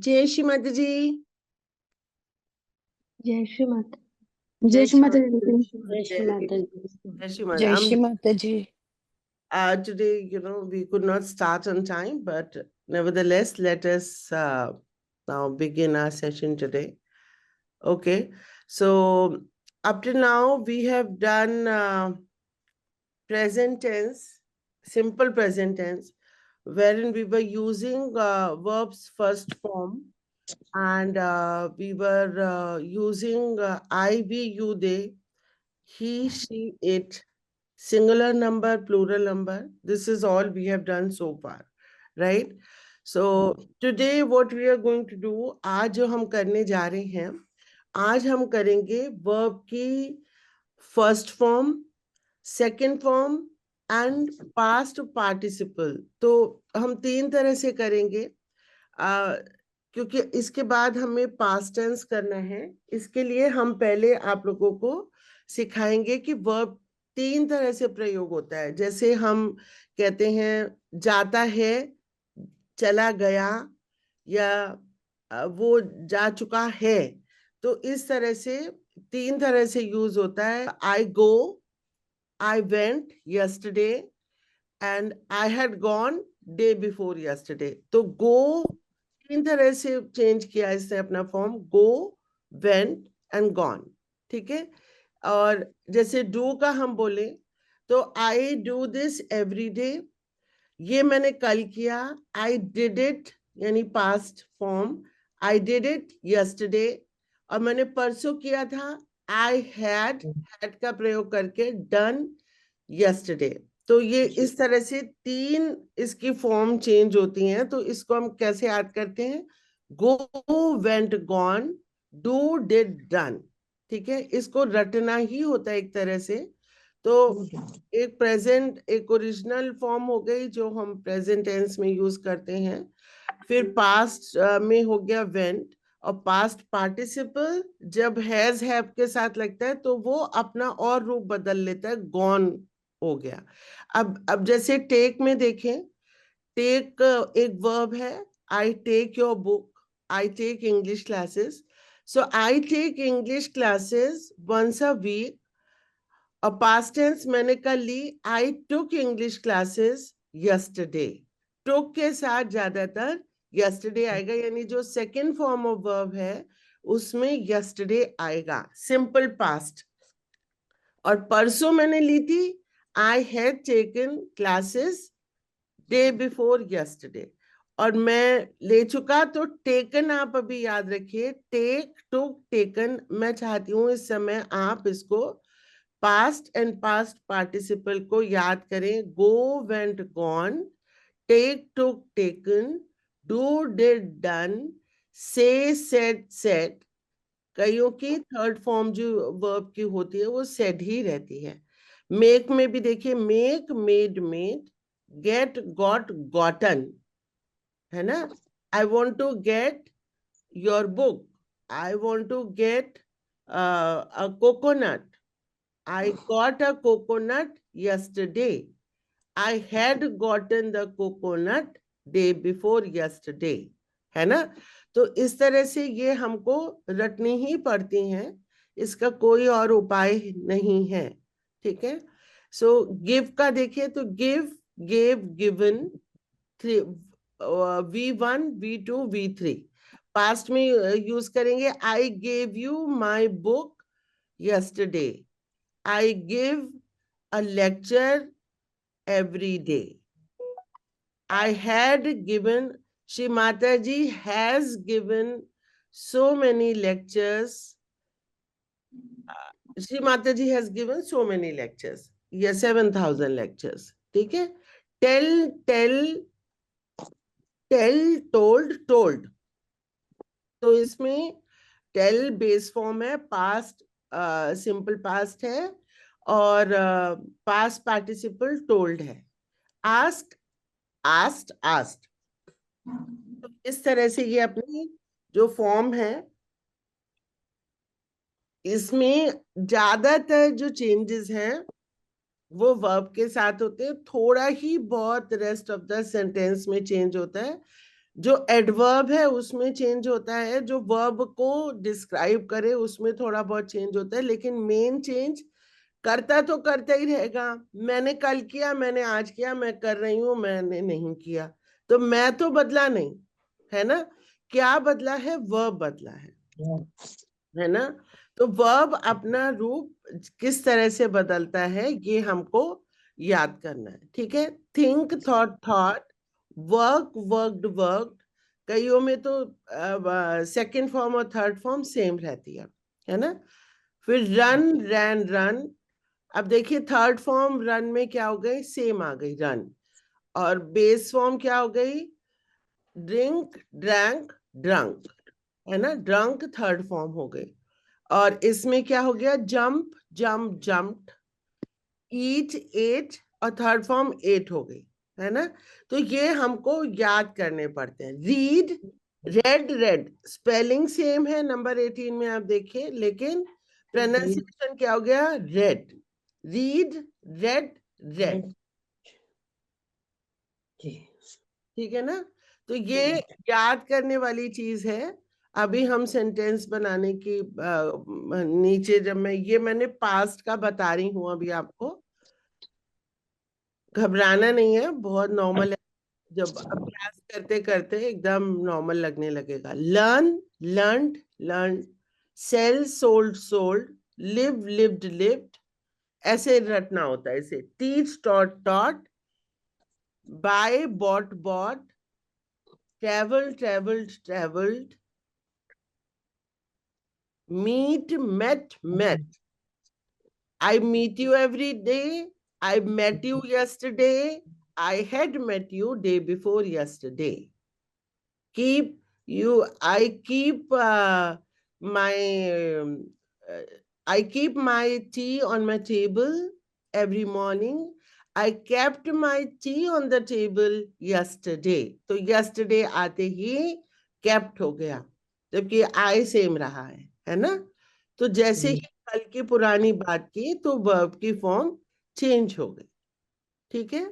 जय श्री माता जी। जय श्री माता। जय जय श्री श्री माता माता जी। जय जय श्री माता जी। जय श्री माता। जय श्री माता जी। Today, we could not start on time, but nevertheless, let us now begin our session today. Okay, so up to now, we have done present tense, simple present tense, wherein we were using verbs first form, and we were using I, we, you, they, he, she, it, singular number, plural number. This is all we have done so far, right? So today what we are going to do, आज जो हम करने जा रहे हैं, आज हम करेंगे verb की first form, second form and past participle. तो हम तीन तरह से करेंगे, क्योंकि इसके बाद हमें पास्ट टेंस करना है। इसके लिए हम पहले आप लोगों को सिखाएंगे कि वर्ब तीन तरह से प्रयोग होता है। जैसे हम कहते हैं जाता है, चला गया, या वो जा चुका है, तो इस तरह से तीन तरह से यूज होता है। I go, I went yesterday and I had gone day before yesterday. तो गो तीन तरह से चेंज किया इसने अपना form, go, went and gone. ठीक है। और जैसे डू का हम बोले तो I do this every day, ये मैंने कल किया। आई डिड इट यानी past form, I did it yesterday. और मैंने परसों किया था, आई हैड का प्रयोग करके डन यस्टरडे। तो ये इस तरह से तीन इसकी फॉर्म चेंज होती हैं। तो इसको हम कैसे याद करते हैं, go, went, gone, do, did, done. ठीक है, इसको रटना ही होता है एक तरह से। तो एक प्रेजेंट, एक ओरिजिनल फॉर्म हो गई जो हम प्रेजेंट टेंस में यूज करते हैं। फिर पास्ट में हो गया वेंट, और पास्ट पार्टिसिपल जब हैज हैव के साथ लगता है तो वो अपना और रूप बदल लेता है, गॉन हो गया। अब जैसे टेक में देखें, टेक एक वर्ब है। I take your book, I take English classes. So I take English classes once a week. और पास्ट टेंस मैंने कल ली, I took English classes yesterday. Took के साथ ज्यादातर यस्टरडे आएगा, यानी जो सेकंड फॉर्म ऑफ वर्ब है उसमें यस्टरडे आएगा, सिंपल पास्ट। और परसों मैंने ली थी, I had taken classes day before yesterday. और मैं ले चुका, तो टेकन आप अभी याद रखिए, टेक, टुक, टेकन। मैं चाहती हूँ इस समय आप इसको पास्ट एंड पास्ट पार्टिसिपल को याद करें। Go, went, gone, take, took, taken, do, did, done, say, said, said. कईयों की थर्ड फॉर्म जो वर्ब की होती है वो सेड ही रहती है। मेक में भी देखिए, make, made, made, get, got, gotten, है ना। I want to get your book, I want to get a coconut, I got a coconut yesterday. I had gotten the coconut day before yesterday. है ना। तो इस तरह से ये हमको रटनी ही पड़ती हैं, इसका कोई और उपाय नहीं है। ठीक है। सो गिव का देखिए तो give, gave, given, V1, V2, V3। Past में यूज करेंगे, I gave you my book yesterday. I give a lecture every day. I had given, Shri Mataji has given so many lectures. Shri Mataji has given so many lectures. Yes, 7,000 lectures. ठीक है। Tell, tell, tell, told, told। तो इसमें tell base form है, past simple past है, और past participle told है। Ask, asked, asked. तो इस तरह से ये अपनी जो फॉर्म है, इसमें ज्यादातर जो चेंजेस हैं वो वर्ब के साथ होते हैं। थोड़ा ही बहुत रेस्ट ऑफ द सेंटेंस में चेंज होता है, जो एडवर्ब है उसमें चेंज होता है, जो वर्ब को डिस्क्राइब करे उसमें थोड़ा बहुत चेंज होता है, लेकिन मेन चेंज करता तो करता ही रहेगा। मैंने कल किया, मैंने आज किया, मैं कर रही हूं, मैंने नहीं किया, तो मैं तो बदला नहीं, है ना। क्या बदला है? वर्ब बदला है ना। तो वर्ब अपना रूप किस तरह से बदलता है ये हमको याद करना है, ठीक है। Think, thought, thought, work, worked, worked. कईयों में तो सेकंड फॉर्म और थर्ड फॉर्म सेम रहती है ना। फिर रन, रैन, रन। अब देखिए थर्ड फॉर्म रन में क्या हो गई? सेम आ गई, रन। और बेस फॉर्म क्या हो गई? ड्रिंक, ड्रैंक, ड्रंक, है ना। ड्रंक थर्ड फॉर्म हो गई। और इसमें क्या हो गया? जंप, जंप, जंप्ड, ईट, एट, और थर्ड फॉर्म एट हो गई, है ना। तो ये हमको याद करने पड़ते हैं। Read, red, red. Spelling same है नंबर 18 में, आप देखिए, लेकिन प्रोनाउंसिएशन क्या हो गया? रेड। Read, red, red. ठीक है ना। तो ये याद करने वाली चीज है। अभी हम सेंटेंस बनाने की नीचे जब मैंने पास्ट का बता रही हूं अभी आपको, घबराना नहीं है, बहुत नॉर्मल है। जब अभ्यास करते करते एकदम नॉर्मल लगने लगेगा। Learn, learned, learn. Sell, sold, sold. Live, lived, lived. ऐसे रटना होता है इसे। Teach, taught, taught. Buy, bought, bought. Travel, travelled, travelled. Meet, met, met. I meet you every day. I met you yesterday. I had met you day before yesterday. Keep you. My. Uh, I keep my tea on my table every morning. I kept my tea on the table yesterday. तो yesterday आते ही kept हो गया, जबकि I same रहा है ना। तो जैसे ही कल की पुरानी बात की तो वर्ब की फॉर्म चेंज हो गई, ठीक है।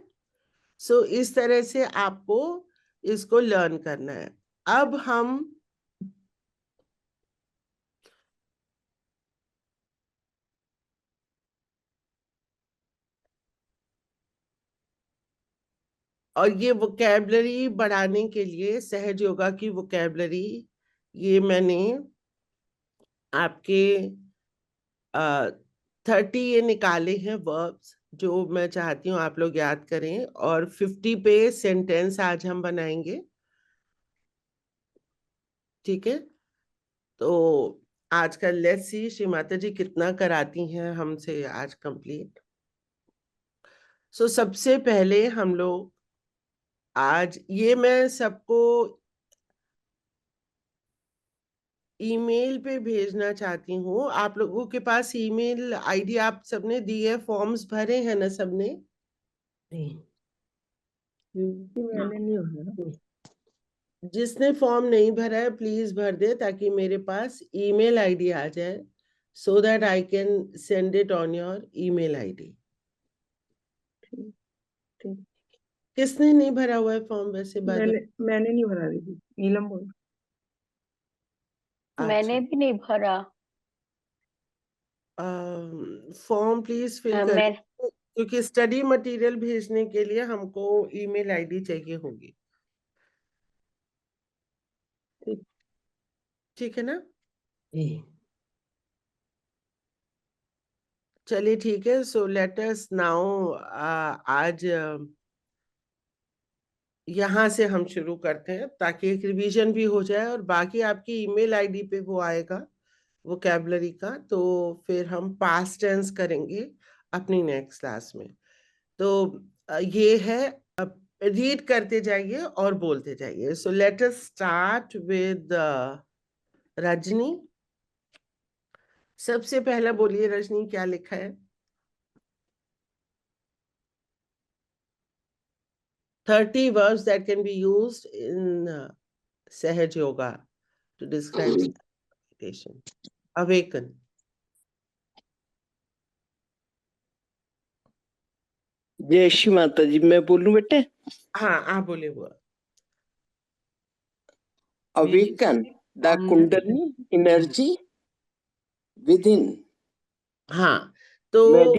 सो इस तरह से आपको इसको लर्न करना है। अब हम और ये वोकैबलरी बढ़ाने के लिए सहज योगा की वोकैबलरी, ये मैंने आपके 30 ये निकाले हैं वर्ब्स, जो मैं चाहती हूँ आप लोग याद करें। और 50 पे सेंटेंस आज हम बनाएंगे, ठीक है। तो आज का लेट्स सी श्रीमाता जी कितना कराती हैं हमसे आज कंप्लीट। सो सबसे पहले हम लोग आज, ये मैं सबको ईमेल पे भेजना चाहती हूँ। आप लोगों के पास ईमेल आईडी आप सबने दी है? फॉर्म्स भरे हैं ना सबने? मैंने नहीं भरा। जिसने फॉर्म नहीं भरा है प्लीज भर दे, ताकि मेरे पास ईमेल आईडी आ जाए, so that I can send it on your email ID. किसने नहीं भरा हुआ है फॉर्म वैसे? मैंने नहीं भरा दीदी, नीलम बोल। मैंने भी नहीं भरा। फॉर्म प्लीज फिल कर, मैं क्योंकि स्टडी मटेरियल भेजने के लिए हमको ईमेल आईडी चाहिए होगी, ठीक है ना। चलिए ठीक है। सो लेट अस नाउ, आज यहाँ से हम शुरू करते हैं, ताकि एक रिवीजन भी हो जाए, और बाकी आपकी ईमेल आईडी पे वो आएगा वोकैबुलरी का। तो फिर हम पास्ट टेंस करेंगे अपनी नेक्स्ट क्लास में। तो ये है, अब रीड करते जाइए और बोलते जाइए। So let us start with Rajni. सबसे पहला बोलिए रजनी, क्या लिखा है? 30 verbs that can be used in Sahaj Yoga to describe meditation. Awaken. जय श्री माता जी। मैं बोलूं बेटे? हाँ, आप बोले वो। awaken the Kundalini energy within. हाँ, तो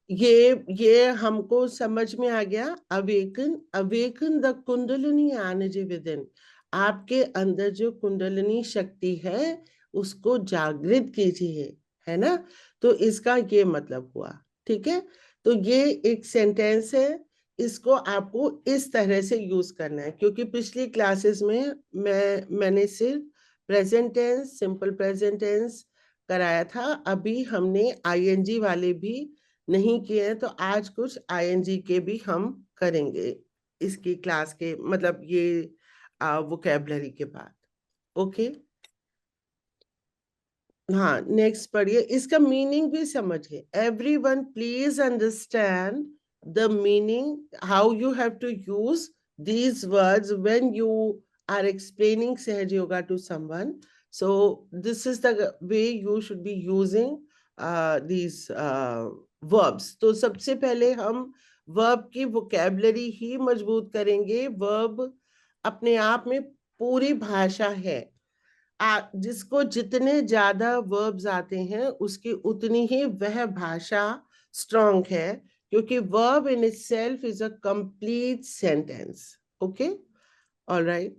ये हमको समझ में आ गया। Awaken the kundalini energy with in. आपके अंदर जो कुंडलिनी शक्ति है उसको जागृत कीजिए, है ना। तो इसका ये मतलब हुआ, ठीक है। तो ये एक सेंटेंस है, इसको आपको इस तरह से यूज करना है, क्योंकि पिछली क्लासेस में मैंने सिर्फ present tense, simple present tense कराया था। अभी हमने आईएनजी वाले भी नहीं किए हैं, तो आज कुछ आईएनजी के भी हम करेंगे इसकी क्लास के, मतलब ये वोकैबुलरी के बाद। ओके, हाँ, नेक्स्ट पढ़िए। इसका मीनिंग भी समझिए। Everyone please understand the meaning, how you have to use these words when you are explaining Sahaj Yoga to someone. So this is the way you should be using these verbs. तो सबसे पहले हम verb की vocabulary ही मजबूत करेंगे। verb अपने आप में पूरी भाषा है। जिसको जितने ज्यादा वर्ब्स आते हैं उसकी उतनी ही वह भाषा स्ट्रॉन्ग है, क्योंकि verb in itself is a complete sentence. Okay, alright.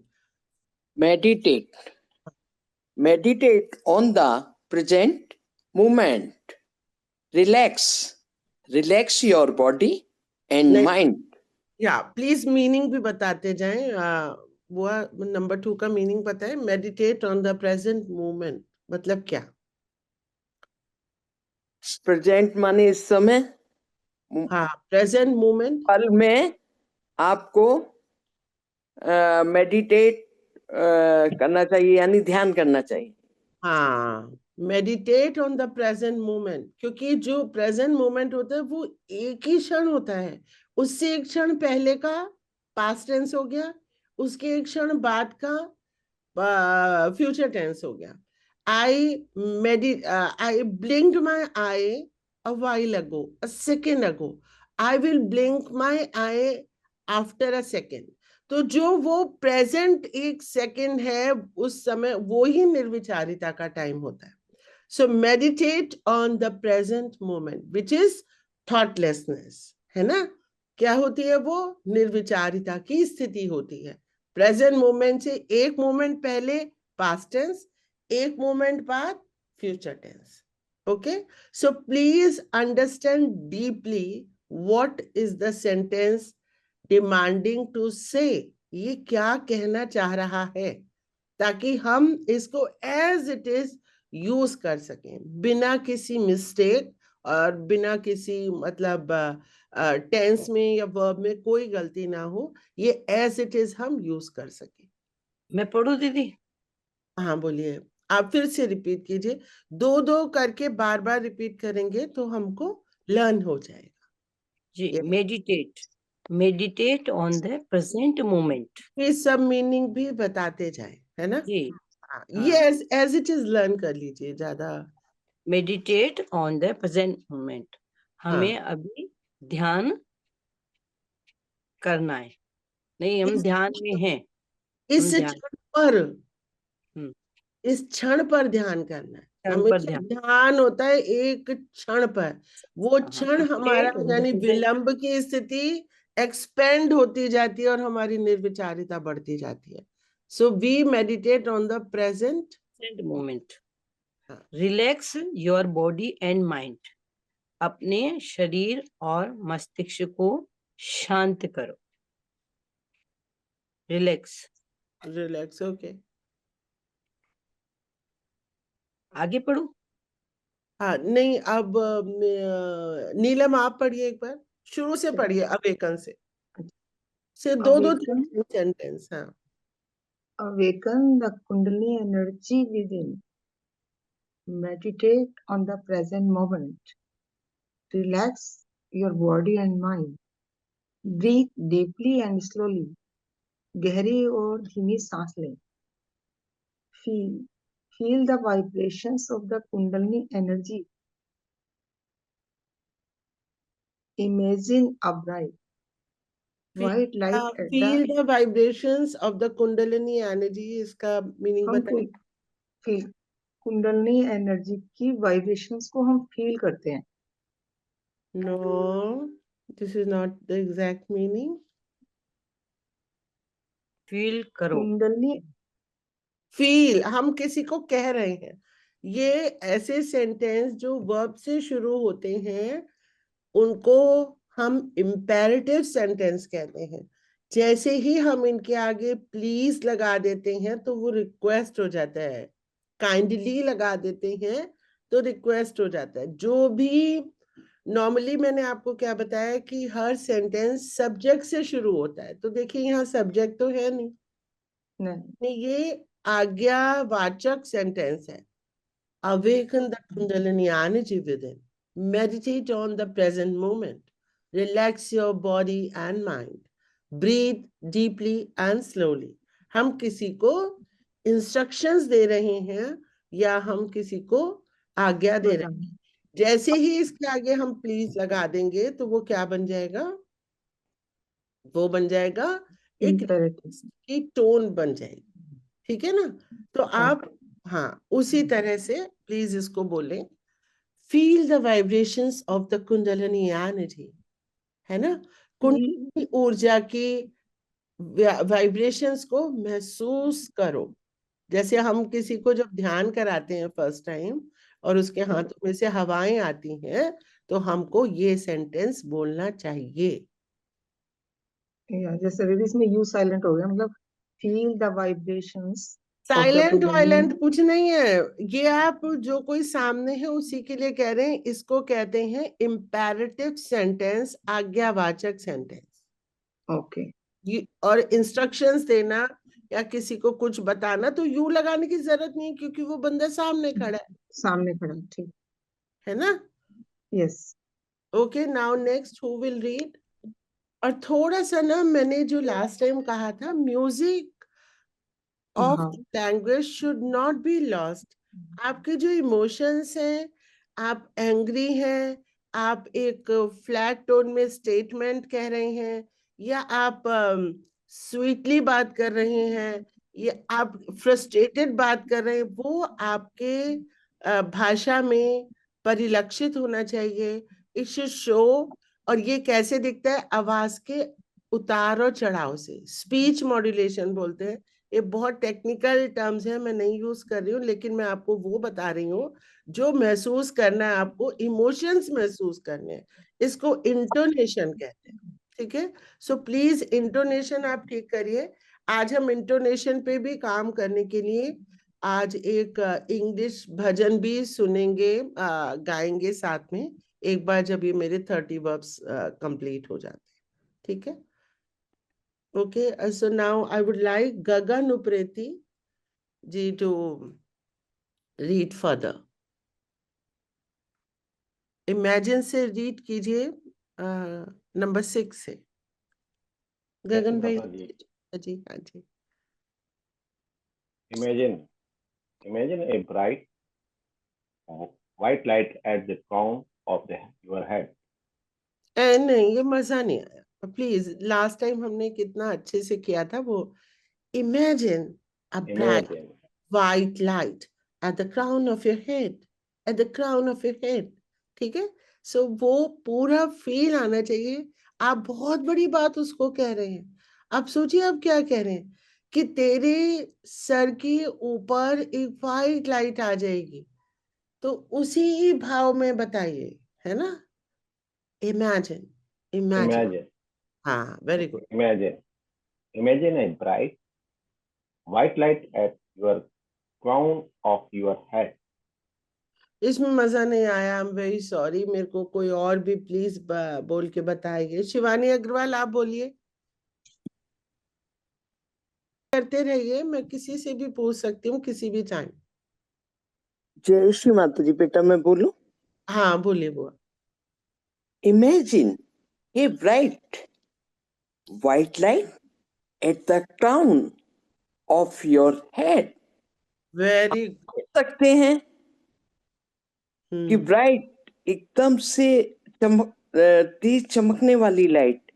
Meditate on the present moment. Relax your body and mind. या प्लीज मीनिंग भी बताते जाएं। वो नंबर 2 का मीनिंग पता है? Meditate on the present moment मतलब क्या? प्रेजेंट माने इस समय। हाँ, प्रेजेंट मोमेंट, पल में आपको मेडिटेट करना चाहिए, यानी ध्यान करना चाहिए। हाँ, meditate on the present moment, क्योंकि जो प्रेजेंट मोमेंट होता है वो एक ही क्षण होता है। उससे एक क्षण पहले का पास्ट टेंस हो गया, उसके एक क्षण बाद का फ्यूचर टेंस हो गया। I blinked my eye a while ago, a second ago. I will blink my eye after a second. तो जो वो प्रेजेंट एक सेकंड है उस समय, वो ही निर्विचारिता का टाइम होता है। So meditate on the present moment which is thoughtlessness, है ना। क्या होती है वो? निर्विचारिता की स्थिति होती है। प्रेजेंट मोमेंट से एक मोमेंट पहले पास्ट टेंस, एक मोमेंट बाद future tense. Okay, so please understand deeply what is the sentence demanding to say. ये क्या कहना चाह रहा है, ताकि हम इसको एज इट इज यूज कर सकें, बिना किसी मिस्टेक और बिना किसी मतलब टेंस में या वर्ब में कोई गलती ना हो। ये एज इट इज हम यूज कर सकें। मैं पढ़ूं दीदी? हाँ, बोलिए। आप फिर से रिपीट कीजिए। 2-2 करके बार बार रिपीट करेंगे तो हमको लर्न हो जाएगा जी। Meditate on the present moment. ये सब मीनिंग भी बताते जाए, है ना। जी, हाँ, ये एज इट इज लर्न कर लीजिए ज्यादा। Meditate on the present moment. हमें अभी ध्यान करना है। नहीं, हम ध्यान में हैं। इस क्षण पर, इस क्षण पर ध्यान करना है। हमेशा ध्यान होता है एक क्षण पर। वो क्षण हमारा यानी विलंब की स्थिति एक्सपेंड होती जाती है और हमारी निर्विचारिता बढ़ती जाती है। So we meditate on the present moment. Relax your body and mind. अपने शरीर और मस्तिष्क को शांत करो। रिलैक्स। ओके, आगे पढ़ू? हाँ, नहीं, अब नीलम आप पढ़िए एक बार, शुरू से पढ़िए, अवेकन से 2-2 सेंटेंस। हाँ, Awaken the Kundalini energy within. Meditate on the present moment. Relax your body and mind. Breathe deeply and slowly. गहरी और धीमी सांस लें. Feel the vibrations of the Kundalini energy. Imagine a bright, white light at feel the the vibrations of the Kundalini energy, इसका meaning हम बताइए। Feel kundalini energy की vibrations को हम फील करते हैं। No, this is not the exact meaning. Feel करो। Kundalini feel हम किसी को कह रहे हैं, ये ऐसे सेंटेंस जो वर्ब से शुरू होते हैं उनको हम इम्पेरेटिव सेंटेंस कहते हैं। जैसे ही हम इनके आगे प्लीज लगा देते हैं तो वो रिक्वेस्ट हो जाता है, काइंडली लगा देते हैं तो रिक्वेस्ट हो जाता है। जो भी नॉर्मली मैंने आपको क्या बताया कि हर सेंटेंस सब्जेक्ट से शुरू होता है, तो देखिए यहाँ सब्जेक्ट तो है नहीं, नहीं, ये आज्ञावाचक सेंटेंस है। Awaken the Kundalini energy within. Meditate on the present moment. Relax your body and mind. Breathe deeply and slowly. हम किसी को इंस्ट्रक्शंस दे रहे हैं या हम किसी को आज्ञा दे रहे हैं। जैसे ही इसके आगे हम प्लीज लगा देंगे तो वो क्या बन जाएगा, वो बन जाएगा एक इम्पेरेटिव। की टोन बन जाएगी। ठीक है ना? तो आप हाँ उसी तरह से प्लीज इसको बोलें, feel the vibrations of the kundalini energy, है ना? कुंडलिनी ऊर्जा की वाइब्रेशंस को महसूस करो। जैसे हम किसी को जब ध्यान कराते हैं फर्स्ट टाइम और उसके हाथों में से हवाएं आती हैं तो हमको ये सेंटेंस बोलना चाहिए। जैसे अभी इसमें यू साइलेंट हो गया, मतलब फील द वाइब्रेशंस। साइलेंट वाइलेंट कुछ नहीं है, ये आप जो कोई सामने है उसी के लिए कह रहे हैं। इसको कहते हैं इम्पेरेटिव सेंटेंस, आज्ञावाचक सेंटेंस। ओके, और इंस्ट्रक्शंस देना या किसी को कुछ बताना तो यू लगाने की जरूरत नहीं, क्योंकि वो बंदा सामने खड़ा है, सामने खड़ा, ठीक, है ना? Yes. Okay, now next who will read. और थोड़ा सा ना मैंने जो लास्ट टाइम कहा था, म्यूजिक ऑफ हाँ, language should not be lost. आपके जो इमोशंस हैं, आप एंग्री हैं, आप एक फ्लैट टोन में स्टेटमेंट कह रहे हैं, या आप स्वीटली बात कर रहे हैं, या आप फ्रस्ट्रेटेड बात कर रहे हैं, वो आपके भाषा में परिलक्षित होना चाहिए। It should show. और ये कैसे दिखता है? आवाज के उतार और चढ़ाव से, स्पीच मॉड्यूलेशन बोलते हैं। ये बहुत टेक्निकल टर्म्स है, मैं नहीं यूज कर रही हूँ, लेकिन मैं आपको वो बता रही हूँ जो महसूस करना है, आपको इमोशंस महसूस करने हैं। इसको इंटोनेशन कहते हैं। ठीक है, सो प्लीज इंटोनेशन आप ठीक करिए। आज हम इंटोनेशन पे भी काम करने के लिए आज एक इंग्लिश भजन भी सुनेंगे, गाएंगे साथ में, एक बार जब ये मेरे 30 वर्ब्स कंप्लीट हो जाते हैं। ठीक है? Okay, so now I would like Gagan Upreti ji to read further. Imagine से read कीजिए नंबर 6 से। गगन भाई जी। जी, हाँ जी। Imagine a bright white light at the crown of your head. नहीं, ये मजा नहीं आया। प्लीज, लास्ट टाइम हमने कितना अच्छे से किया था वो। Imagine a bright Imagine. white light at the crown of your head, at the crown of your head. ठीक है? सो वो पूरा फील आना चाहिए। आप बहुत बड़ी बात उसको कह रहे हैं। आप सोचिए आप क्या कह रहे हैं कि तेरे सर के ऊपर एक वाइट लाइट आ जाएगी, तो उसी भाव में बताइए, है ना? Imagine, imagine. Imagine. हाँ, very good. Imagine a bright white light at your crown of your head. इसमें मजा नहीं आया, आई एम वेरी सॉरी। मेरे को कोई और भी प्लीज बोल के बताइए। शिवानी अग्रवाल, आप बोलिए। करते रहिए, मैं किसी से भी पूछ सकती हूँ किसी भी टाइम। जय श्री माता जी। बेटा मैं बोलूं? हाँ, बोलिए बुआ। Imagine a bright white light at the crown of your head. Very देख सकते हैं कि गुड। ब्राइट एकदम से चमक तेज चमकने वाली लाइट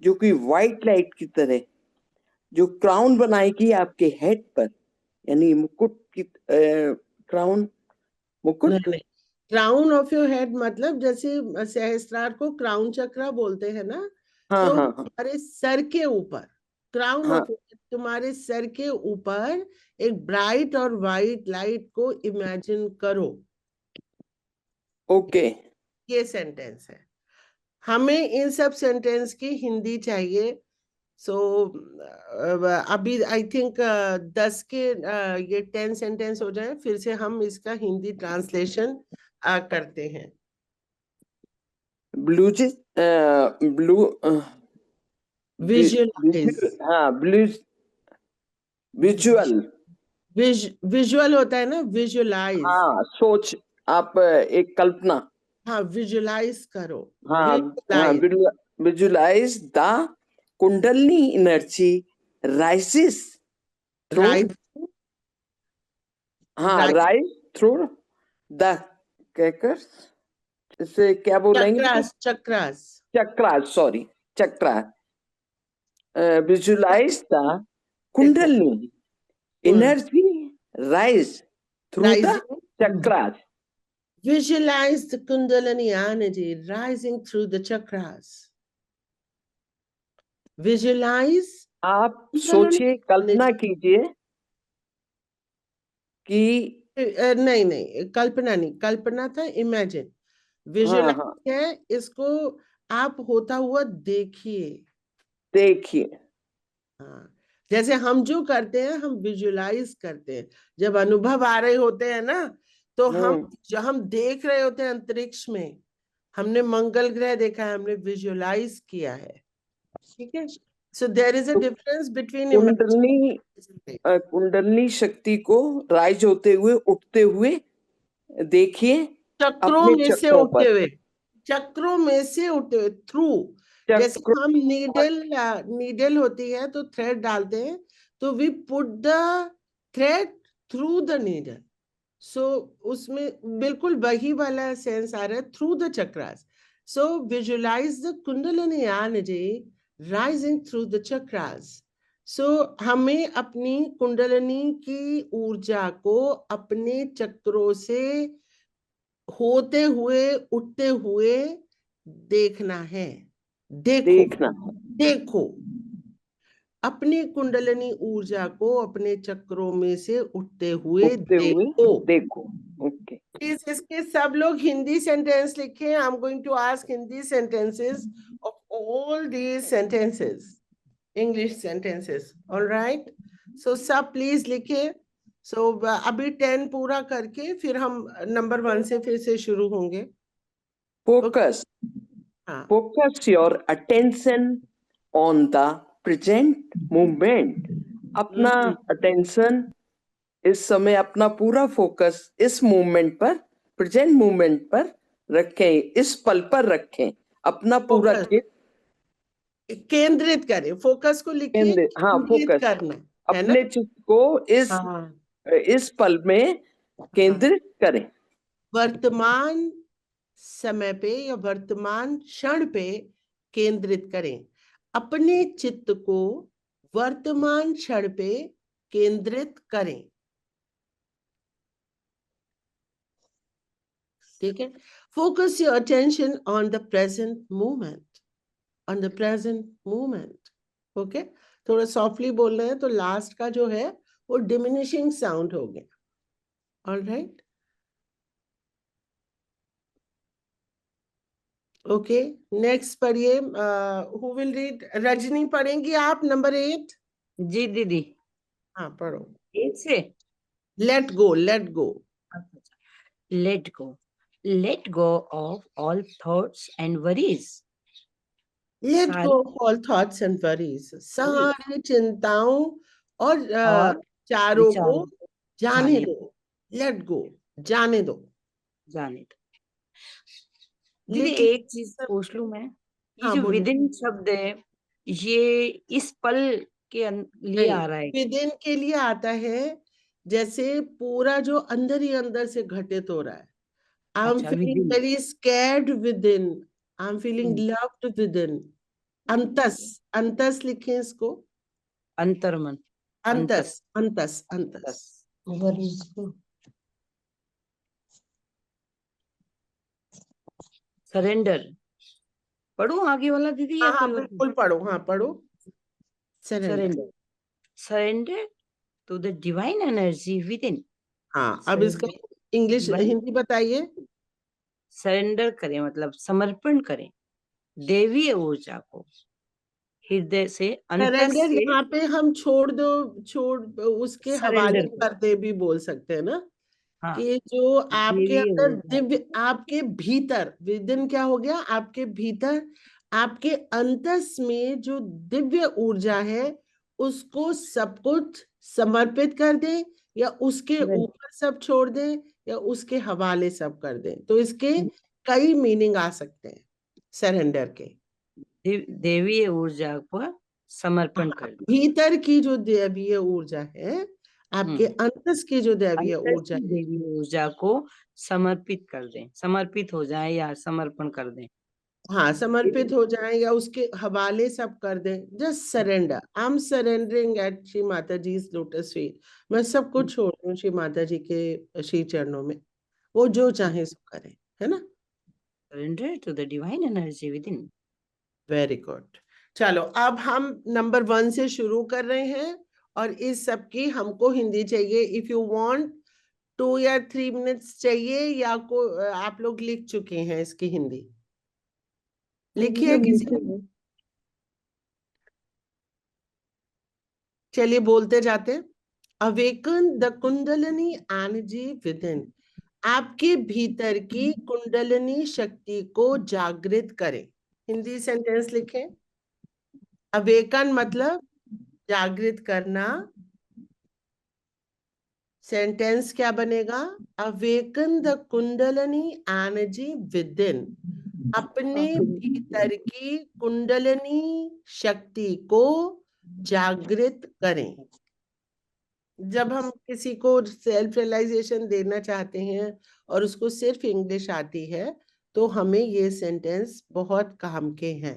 जो कि व्हाइट लाइट की तरह जो क्राउन बनाएगी आपके हेड पर, यानी मुकुट की क्राउन, मुकुट। नहीं, क्राउन ऑफ योर हेड मतलब जैसे सहस्त्रार को क्राउन चक्र बोलते हैं ना, हाँ तो हाँ हाँ तुम्हारे सर के ऊपर, क्राउन हाँ। ऑफ तुम्हारे सर के ऊपर एक ब्राइट और वाइट लाइट को इमेजिन करो। ओके। ये सेंटेंस है। हमें इन सब सेंटेंस की हिंदी चाहिए। सो अभी आई थिंक 10 के ये 10 सेंटेंस हो जाए, फिर से हम इसका हिंदी ट्रांसलेशन करते हैं। ब्लू ब्लू विजुअलाइज, हाँ, ब्लू विजुअल। विजुअल होता है ना, विजुअलाइज। हाँ, सोच, आप एक कल्पना। हाँ, विजुअलाइज करो, हाँ हाँ, visualise. visualize the Kundalini energy rises through, right, हाँ, rise through the crackers, इसे क्या बोलेंगे? Chakras, chakras. Chakra, sorry, chakra. visualize the देखो, Kundalini energy rise through the rising, chakras. visualize the Kundalini energy rising through the chakras. Visualize आप Kundalini सोचिए, कल्पना energy। कीजिए कि नहीं नहीं, कल्पना नहीं, कल्पना था इमेजिन। हाँ विजुअलाइज हाँ, है, इसको आप होता हुआ देखिए। देखिए। हाँ, जैसे हम जो करते हैं हम विजुअलाइज करते हैं। जब अनुभव आ रहे होते हैं ना, तो हम देख रहे होते हैं अंतरिक्ष में, हमने मंगल ग्रह देखा है, हमने विजुअलाइज किया है। ठीक है, सो देयर इज अ तो डिफरेंस बिटवीन कुंडलनी कुंडलनी शक्ति को राइज होते हुए, उठते हुए देखिए चक्रों अपने में से चक्रों उठते पर। हुए, चक्रों में से उठते हुए, थ्रू। जैसे चक्र, हम नीडल होती है तो थ्रेड डालते हैं, तो we put the thread through the needle. So उसमें बिल्कुल वही वाला सेंस आ रहा है, through the chakras. So visualise the kundalini energy rising through the chakras. So हमें अपनी कुंडलिनी की ऊर्जा को अपने चक्रों से होते हुए, उठते हुए देखना है। देखो, देखना, देखो अपनी कुंडलिनी ऊर्जा को अपने चक्रों में से उठते हुए उठते हुए देखो। देखो। ओके। प्लीज इसके सब लोग हिंदी सेंटेंस लिखें। I am going to ask Hindi sentences of all these sentences, English sentences. Alright, so सब प्लीज लिखे। सो अभी 10 पूरा करके फिर हम नंबर 1 से फिर से शुरू होंगे। फोकस, हाँ, focus your attention on the present movement. अपना अटेंशन इस समय, अपना पूरा फोकस इस मूवमेंट पर, प्रेजेंट मूवमेंट पर रखें, इस पल पर रखें। अपना पूरा फोकस, केंद्रित करें। फोकस को लिखिए, हाँ, केंद्रित फोकस, करना है ना। अपने चित्त को हाँ, इस पल में हाँ, केंद्रित करें। वर्तमान समय पे या वर्तमान क्षण पे केंद्रित करें। अपने चित्त को वर्तमान क्षण पे केंद्रित करें। ठीक है, focus your attention on the present moment, on the present moment. Okay, थोड़ा सॉफ्टली बोल रहे हैं तो लास्ट का जो है वो डिमिनिशिंग साउंड हो गया। ऑल राइट, ओके, नेक्स्ट पढ़िए। Who will read? रजनी पढ़ेंगी आप नंबर 8? जी दीदी। हाँ, पढ़ो। एक से let go, let go. let go of all thoughts and worries। Let go सारी ऑल थॉट्स एंड वरीज, सारी चिंताओं और और चारों को विचारों को जाने जाने दो। लेट गो, जाने दो। जाने दो। दीदी लिख, एक चीज पूछ लूं मैं, ये हाँ जो बोलो। विदिन शब्द है, ये इस पल के लिए नहीं, आ रहा है? विद इन के लिए आता है, जैसे पूरा जो अंदर ही अंदर से घटित हो रहा है। आई एम अच्छा, feeling within. Very scared with in, I am feeling loved with in. अंतस, अंतस लिखें इसको, अंतर्मन, अंतस, अंतस, अंतस। सरेंडर। पढ़ो आगे वाला दीदी या हाँ हाँ कोई और? बिल्कुल पढ़ो, हाँ पढ़ो। Surrender. Surrender, surrender to the divine energy within. हाँ, अब इसका इंग्लिश हिंदी बताइए। सरेंडर करें मतलब समर्पण करें देवीय ऊर्जा को, हृदय से, अंतस सरेंडर से यहाँ पे हम छोड़ दो, छोड़ उसके हवाले सरेंडर कर दे भी बोल सकते हैं ना, हाँ, कि जो आपके देवीय अंदर ऊर्जा। दिव्य, आपके भीतर, विदिन क्या हो गया, आपके भीतर, आपके अंतस में जो दिव्य ऊर्जा है उसको सब कुछ समर्पित कर दें, या उसके Surrender. ऊपर सब छोड़ दें, या उसके हवाले सब कर दें। तो इसके कई मीनिंग आ सकते हैं सरेंडर के। देवीय ऊर्जा को समर्पण कर दें। भीतर की जो दैवीय ऊर्जा है, आपके अंतस की जो दैवीय अंतस ऊर्जा की है, देवीय ऊर्जा को समर्पित कर दें, समर्पित हो जाए या समर्पण कर दें। हाँ समर्पित हो जाएं या उसके हवाले सब कर दें। Just surrender, I am surrendering at Shri Mata ji lotus feet. मैं सब कुछ छोड़ दूं श्री माता जी के श्री चरणों में, वो जो चाहे सो करें, है ना। Surrender to the divine energy within. Very good. चलो अब हम नंबर 1 से शुरू कर रहे हैं, और इस सब की हमको हिंदी चाहिए। इफ यू वांट 2 या 3 मिनट्स चाहिए, या को आप लोग लिख चुके हैं इसकी हिंदी? लिखिए किसी ने? चलिए बोलते जाते हैं। Awaken the kundalini energy within. आपके भीतर की कुंडलिनी शक्ति को जागृत करें। हिंदी सेंटेंस लिखें। अवेकन मतलब जागृत करना। सेंटेंस क्या बनेगा? Awaken the kundalini energy within. अपने भीतर की कुंडलिनी शक्ति को जागृत करें। जब हम किसी को सेल्फ रियलाइजेशन देना चाहते हैं और उसको सिर्फ इंग्लिश आती है, तो हमें ये सेंटेंस बहुत काम के हैं,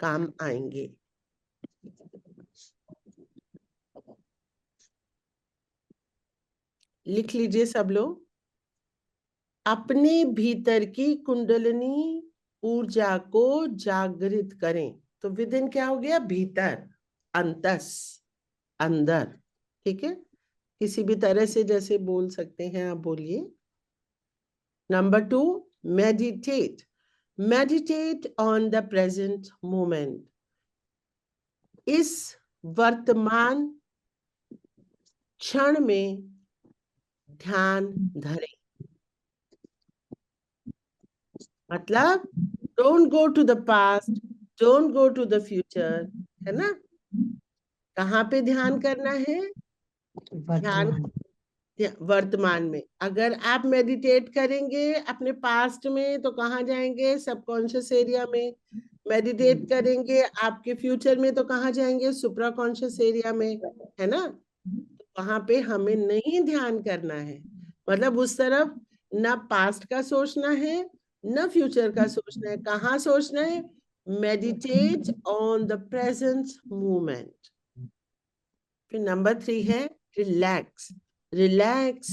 काम आएंगे। लिख लीजिए सब लोग। अपने भीतर की कुंडलिनी ऊर्जा को जागृत करें। तो विदिन क्या हो गया? भीतर, अंतस, अंदर। ठीक है, किसी भी तरह से जैसे बोल सकते हैं आप, बोलिए। Number 2, meditate. Meditate on the present moment. इस वर्तमान क्षण में ध्यान धरें। मतलब don't go to the past, don't go to the future, है ना। कहाँ पे ध्यान करना है? ध्यान वर्तमान में। अगर आप मेडिटेट करेंगे अपने पास्ट में तो कहाँ जाएंगे? सबकॉन्शियस एरिया में। मेडिटेट करेंगे आपके फ्यूचर में तो कहाँ जाएंगे? सुप्रा कॉन्शियस एरिया में, है ना। वहां पे हमें नहीं ध्यान करना है। मतलब उस तरफ ना पास्ट का सोचना है, ना फ्यूचर का सोचना है। कहाँ सोचना है? Meditate on the present moment. फिर नंबर 3 है रिलैक्स। रिलैक्स,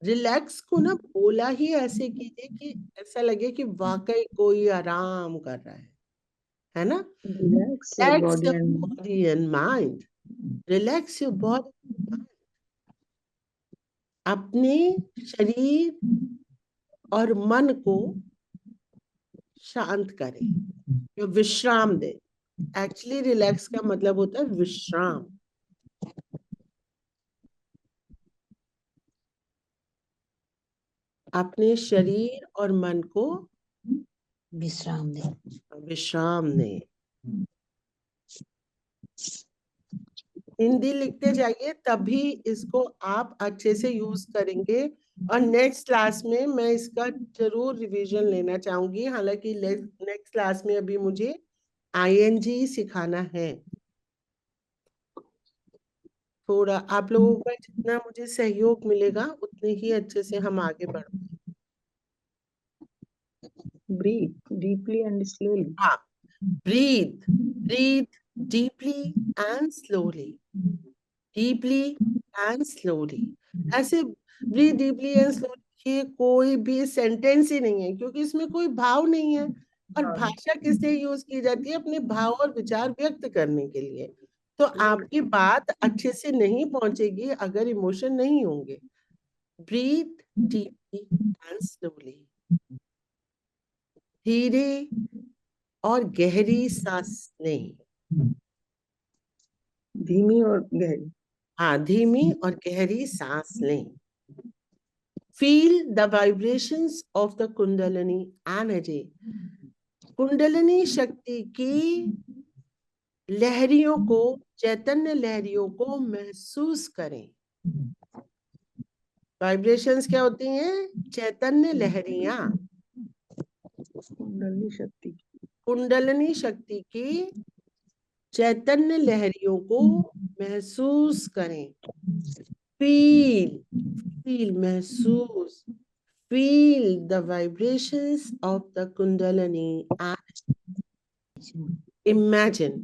रिलैक्स को ना बोला ही ऐसे कीजिए कि ऐसा लगे कि वाकई कोई आराम कर रहा है ना। Relax your Relax body your and body and mind. Relax your body and mind. अपने शरीर और मन को शांत करें, या विश्राम दें। एक्चुअली रिलैक्स का मतलब होता है विश्राम। अपने शरीर और मन को विश्राम दें। विश्राम दें। हिंदी लिखते जाइए, तभी इसको आप अच्छे से यूज करेंगे। और नेक्स्ट क्लास में मैं इसका जरूर रिवीजन लेना चाहूंगी। हालांकि नेक्स्ट क्लास में अभी मुझे आईएनजी सिखाना है। थोड़ा आप लोगों का जितना मुझे सहयोग मिलेगा उतने ही अच्छे से हम आगे बढ़ेंगे। breathe deeply and slowly. हाँ, breathe, breathe deeply and slowly, deeply and slowly. ऐसे breathe deeply and slowly ये कोई भी सेंटेंस ही नहीं है, क्योंकि इसमें कोई भाव नहीं है। और भाषा किस लिए यूज की जाती है? अपने भाव और विचार व्यक्त करने के लिए। तो आपकी बात अच्छे से नहीं पहुंचेगी अगर इमोशन नहीं होंगे। ब्रीथ डीपली एंड स्लोली, धीरे और गहरी सांस लें। धीमी और गहरी। हाँ, धीमी और गहरी सांस लें। Feel the vibrations of the Kundalini energy. Kundalini शक्ति की लहरियों को, चैतन्य लहरियों को महसूस करें। वाइब्रेशंस क्या होती हैं? चैतन्य लहरियां। कुंडली शक्ति। कुंडलिनी शक्ति की चैतन्य लहरियों को महसूस करें। फील, फील, महसूस। Feel the vibrations of the Kundalini and imagine.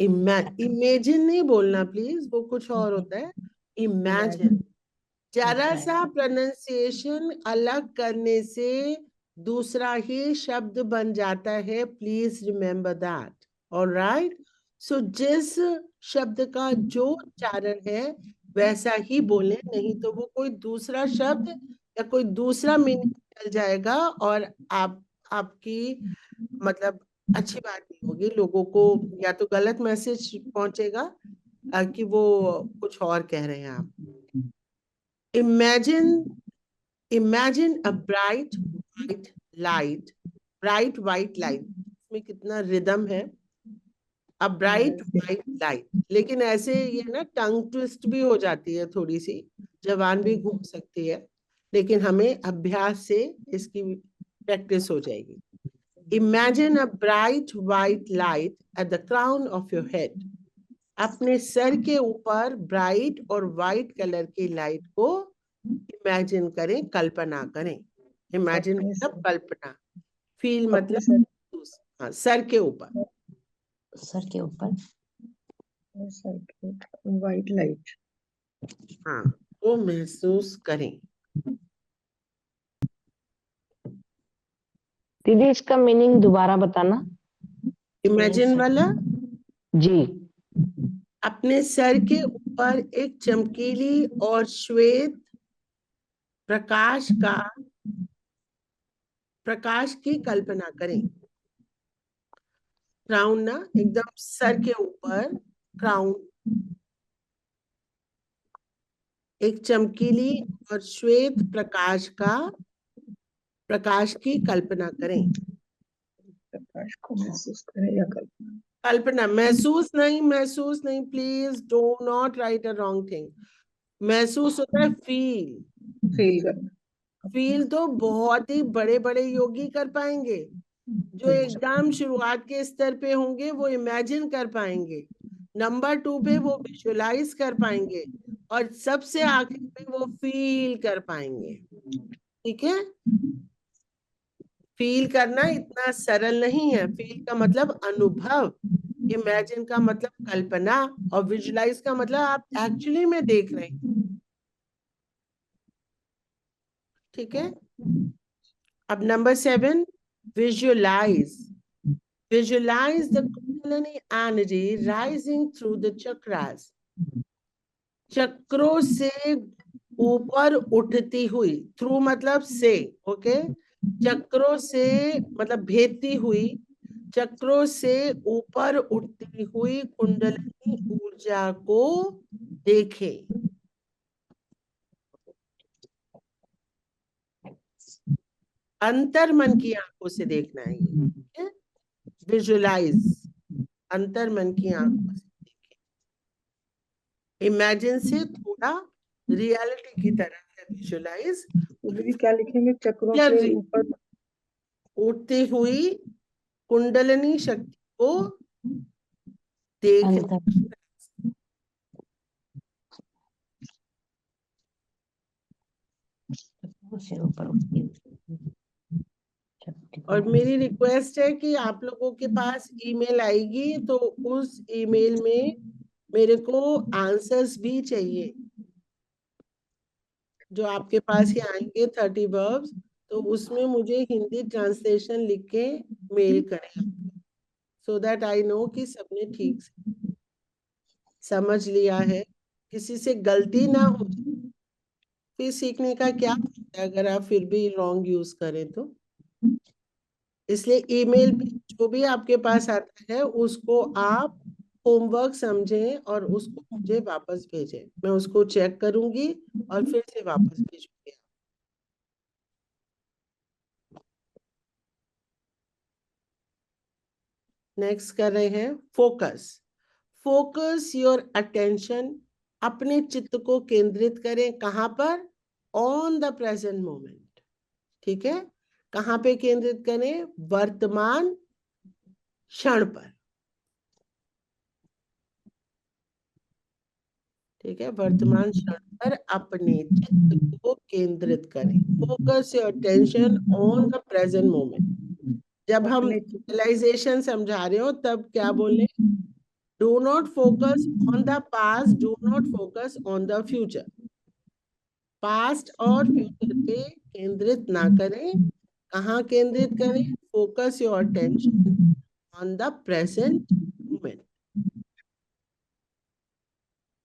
Imagine नहीं बोलना प्लीज, वो कुछ और होता है। Imagine. जरा सा प्रोनाउंसिएशन अलग करने से दूसरा ही शब्द बन जाता है। Please remember that. ऑलराइट, सो जिस शब्द का जो उच्चारण है वैसा ही बोले, नहीं तो वो कोई दूसरा शब्द या कोई दूसरा मीनिंग चल जाएगा और आपकी मतलब अच्छी बात नहीं होगी। लोगों को या तो गलत मैसेज पहुंचेगा कि वो कुछ और कह रहे हैं आप। Imagine a bright white light. Bright white light, इसमें कितना रिदम है। A bright white light, लेकिन ऐसे ये ना टंग ट्विस्ट भी हो जाती है, थोड़ी सी जबान भी घूम सकती है, लेकिन हमें अभ्यास से इसकी प्रैक्टिस हो जाएगी। Imagine a bright white light at the crown of your head. अपने सर के ऊपर ब्राइट और वाइट कलर की लाइट को इमेजिन करें, कल्पना करें। इमेजिन मतलब कल्पना, फील मतलब महसूस। हाँ, सर के ऊपर, सर के ऊपर व्हाइट लाइट। हाँ, वो महसूस करें। दीदी इसका मीनिंग दोबारा बताना। इमेजिन वाला, जी। अपने सर के ऊपर एक चमकीली और श्वेत प्रकाश की कल्पना करें। क्राउन ना, एकदम सर के ऊपर क्राउन, एक चमकीली और श्वेत प्रकाश की कल्पना करें। प्रकाश को महसूस करें या कल्पना। कल्पना, महसूस नहीं, please do not right a wrong thing. महसूस होता है फील। फील करना। फील तो बहुत ही बड़े बड़े योगी कर पाएंगे, जो एकदम शुरुआत के स्तर पे होंगे वो इमेजिन कर पाएंगे, नंबर 2 पे वो विजुअलाइज कर पाएंगे, और सबसे आखिर पे वो फील कर पाएंगे। ठीक है, फील करना इतना सरल नहीं है। फील का मतलब अनुभव, इमेजिन का मतलब कल्पना, और विजुअलाइज का मतलब आप एक्चुअली में देख रहे हैं। ठीक है, अब number 7, visualise. Visualize the Kundalini energy rising through the chakras. चक्रों से ऊपर उठती हुई, थ्रू मतलब से, ओके, चक्रों से मतलब भेदती हुई, चक्रों से ऊपर उठती हुई कुंडलिनी ऊर्जा को देखें। अंतर मन की आंखों से देखना है ये। विजुअलाइज, अंतर मन की आंखों से देखें। इमेजिन से थोड़ा रियलिटी की तरह है विजुअलाइज। दीदी क्या लिखेंगे? चक्रों से ऊपर उठती हुई कुंडलिनी शक्ति को देखना। से ऊपर उठती हुई शक्ति और मेरी रिक्वेस्ट है कि आप लोगों के पास ईमेल आएगी तो उस ईमेल में मेरे को आंसर्स भी चाहिए, जो आपके पास ही आएंगे 30 वर्ब्स, तो उसमें मुझे हिंदी ट्रांसलेशन लिख के मेल करें, सो दैट आई नो कि सबने ठीक से समझ लिया है, किसी से गलती ना हो जाए। फिर सीखने का क्या फायदा अगर आप फिर भी रॉन्ग यूज करें तो। इसलिए ईमेल पे जो भी आपके पास आता है उसको आप होमवर्क समझें और उसको मुझे वापस भेजें, मैं उसको चेक करूंगी और फिर से वापस भेजूंगी। नेक्स्ट कर रहे हैं फोकस। फोकस योर अटेंशन, अपने चित्त को केंद्रित करें, कहां पर? On the present moment. ठीक है, कहां पे केंद्रित करें? वर्तमान क्षण पर। ठीक है, वर्तमान क्षण पर अपने चित्त को केंद्रित करें। Focus your attention on the present moment. जब हम रियलाइजेशन समझा रहे हो तब क्या बोले? Do not focus on the past, do not focus on the future. Past और फ्यूचर पे केंद्रित ना करें, कहाँ केंद्रित करें? Focus your attention on the present moment.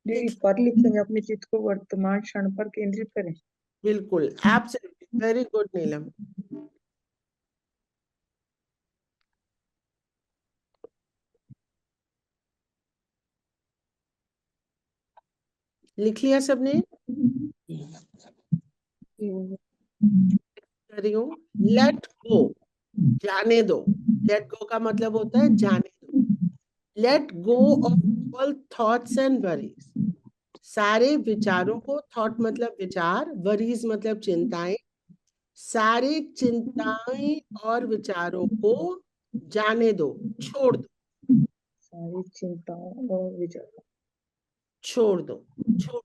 दीदी पर लिखेंगे अपने चित्त को वर्तमान क्षण पर केंद्रित करें। बिल्कुल, एब्सोल्युटली, वेरी गुड नीलम। लिख लिया सबने? कर रही हूँ। लेट गो, जाने दो। लेट गो का मतलब होता है जाने दो। Let go of all thoughts and worries, सारे विचारों को, थॉट मतलब विचार, वरीज मतलब चिंताएं, सारे चिंताएं और विचारों को जाने दो, छोड़ दो। सारी चिंताओं और विचार छोड़ दो, छोड़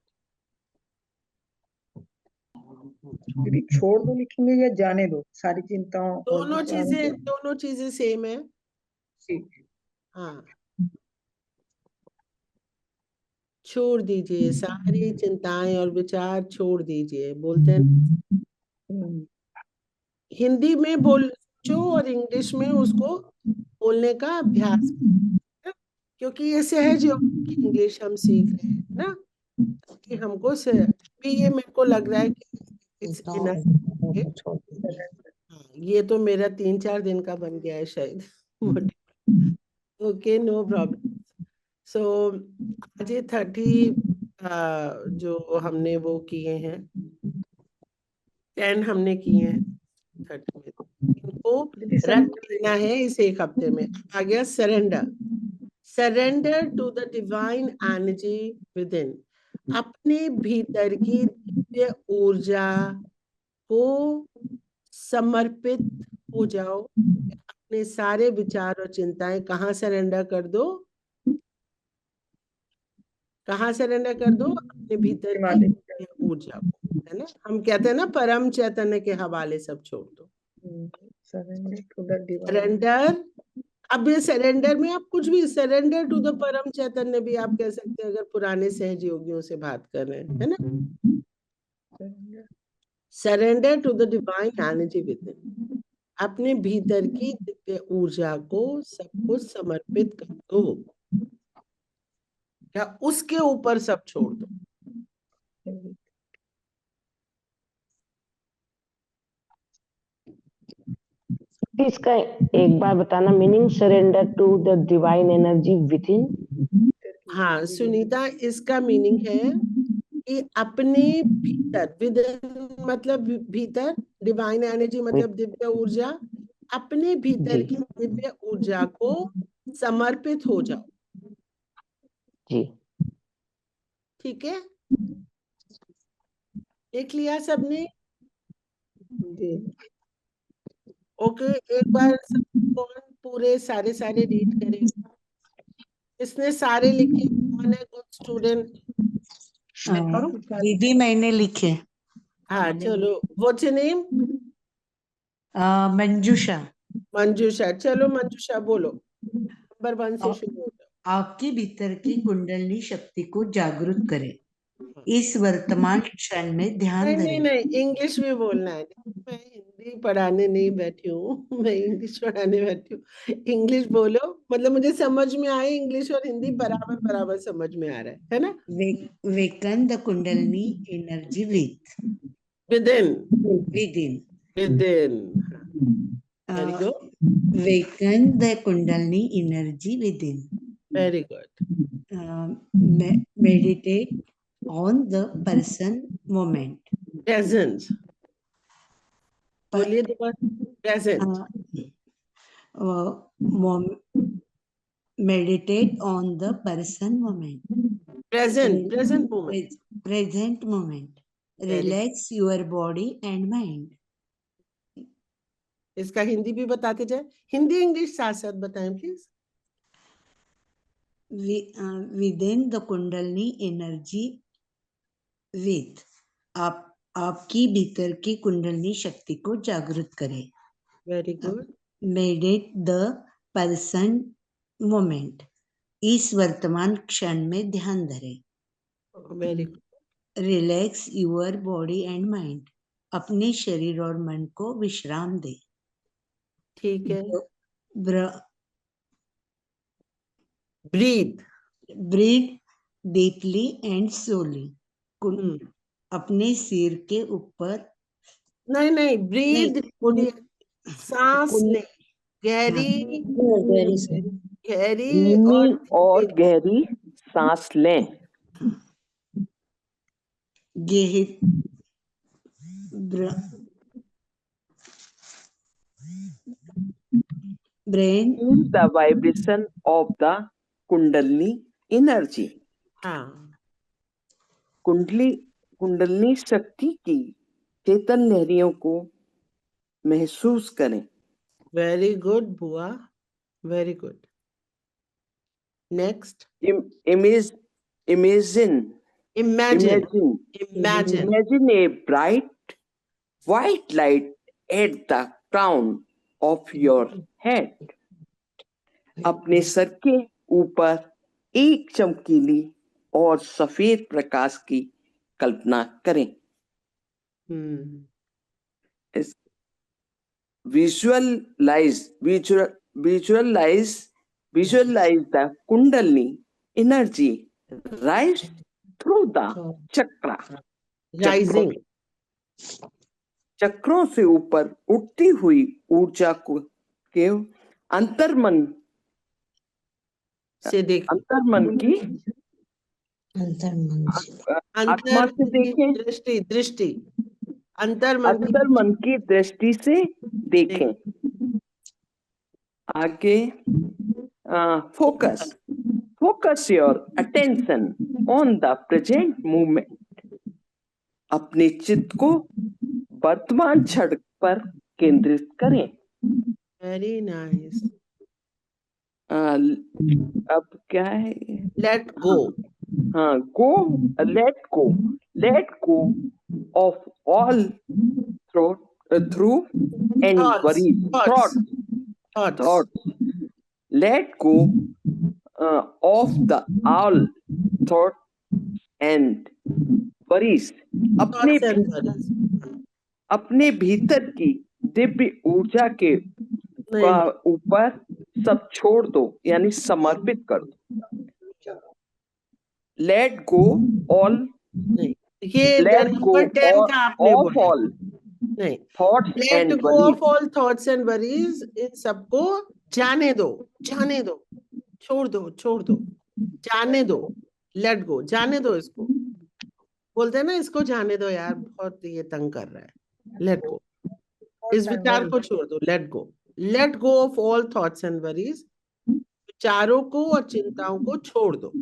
दीदी छोड़ दो लिखेंगे या जाने दो? सारी चिंताओं और दोनों विचारों चीजें, को। दोनों चीजें सेम है। ठीक। हाँ, छोड़ दीजिए, सारी चिंताएं और विचार छोड़ दीजिए, बोलते हैं ना। हिंदी में बोलो और इंग्लिश में उसको बोलने का अभ्यास करो, क्योंकि ये सहज इंग्लिश हम सीख रहे हैं ना, कि हमको से भी ये मेरे को लग रहा है कि ये तो मेरा 3-4 दिन का बन गया है शायद। Okay, no problem. सो आज ये 30 जो हमने वो किए हैं, 10 हमने किए हैं 30 में, इनको रख देना है इस एक हफ्ते में। आ गया surrender. Surrender to the divine energy within, अपने भीतर की दिव्य ऊर्जा को समर्पित हो जाओ। अपने सारे विचार और चिंताएं कहाँ सरेंडर कर दो? कहाँ सरेंडर कर दो? अपने भीतर की दिव्य ऊर्जा को, है ना। हम कहते हैं ना परम चैतन्य के हवाले सब छोड़ दो। सरेंडर, अब ये सरेंडर में आप कुछ भी, सरेंडर टू द परम चैतन्य भी आप कह सकते हैं अगर पुराने सहयोगियों से बात कर रहे हैं, है ना। Surrender to the divine energy within, अपने भीतर की दिव्य ऊर्जा को सब कुछ समर्पित कर दो, या उसके ऊपर सब छोड़ दो। इसका एक बार बताना meaning, surrender to the divine energy within. हाँ सुनीता, इसका मीनिंग है कि अपने भीतर, विद मतलब भीतर, डिवाइन एनर्जी मतलब दिव्य ऊर्जा, अपने भीतर की दिव्य ऊर्जा को समर्पित हो जाओ। जी ठीक है, देख लिया सबने? ओके, एक बार कौन पूरे सारे रीड करेगा? इसने सारे लिखे? कौन है गुड स्टूडेंट? दीदी मैंने लिखे। हाँ चलो, व्हाट्स योर नेम? मंजूषा। मंजूषा, चलो मंजूषा बोलो, नंबर 1 से शुरू हो जाओ। आपके भीतर की कुंडलिनी शक्ति को जागृत करें। इस वर्तमान क्षण में ध्यान नहीं नहीं धरें। नहीं, इंग्लिश में बोलना है। मैं हिंदी पढ़ाने नहीं बैठी हूँ, मैं इंग्लिश पढ़ाने बैठी हूँ। इंग्लिश बोलो, मतलब मुझे समझ में आए, इंग्लिश और हिंदी बराबर बराबर समझ में आ रहा है ना? Waken the Kundalini energy within, within. Within, very Uh, good, Waken the Kundalini energy within. Very good. Meditate on the person moment. Present, बोलिए दोबारा, present, Meditate on the person moment. Present, present moment. Present moment. Very Relax your body and mind. इसका हिंदी भी बताते जाए, Hindi English साथ साथ बताएं please. Within the Kundalini energy with. आपकी भीतर की कुंडलिनी शक्ति को जागृत करें। Very good, Meditate the present moment. इस वर्तमान क्षण में ध्यान धरें। Very good, Relax your body and mind. अपने शरीर और मन को विश्राम दे। ठीक है। Br- breathe, Breathe deeply and slowly. अपने सिर के ऊपर नहीं नहीं, ब्रीथ, बोलिए, सांस कुन- ले, गहरी गहरी धीमी और तेज। गहरी सांस लें। गहरी brain Feel the vibration of the kundalini energy. हाँ, कुंडलिनी शक्ति की चेतन लहरियों को महसूस करें। वेरी गुड बुआ, very good. Next, imagine imagine, imagine, a bright white light at the crown of your head. अपने सर के ऊपर एक चमकीली और सफेद प्रकाश की कल्पना करें। Visualize the Kundalini energy rise through the chakra. Rising, चक्रों से ऊपर उठती हुई ऊर्जा को के अंतर्मन से देख, अंतर्मन की आत्मा से देखें, दृष्टि, दृष्टि, अंतर्मन अंतर्मन की दृष्टि से देखें। आगे focus your attention on the present moment. अपने चित्त को वर्तमान क्षण पर केंद्रित करें। Very nice. अब क्या है? लेट गो, हाँ, let go of all through and worries, thoughts. Let go of the all thoughts and worries. अपने भीतर की दिव्य ऊर्जा के ऊपर सब छोड़ दो, यानी समर्पित कर दो। Let go all, ये let go नंबर 10 का आपने of बोला all नहीं, thoughts let and go worries. Of all thoughts and worries, इन सबको जाने दो, जाने दो, छोड़ दो, छोड़ दो, जाने दो, लेट गो, जाने दो। इसको बोलते हैं ना, इसको जाने दो यार, बहुत ये तंग कर रहा है, लेट गो, इस विचार को छोड़ दो, let go of all thoughts and worries, विचारों को और चिंताओं को छोड़ दो।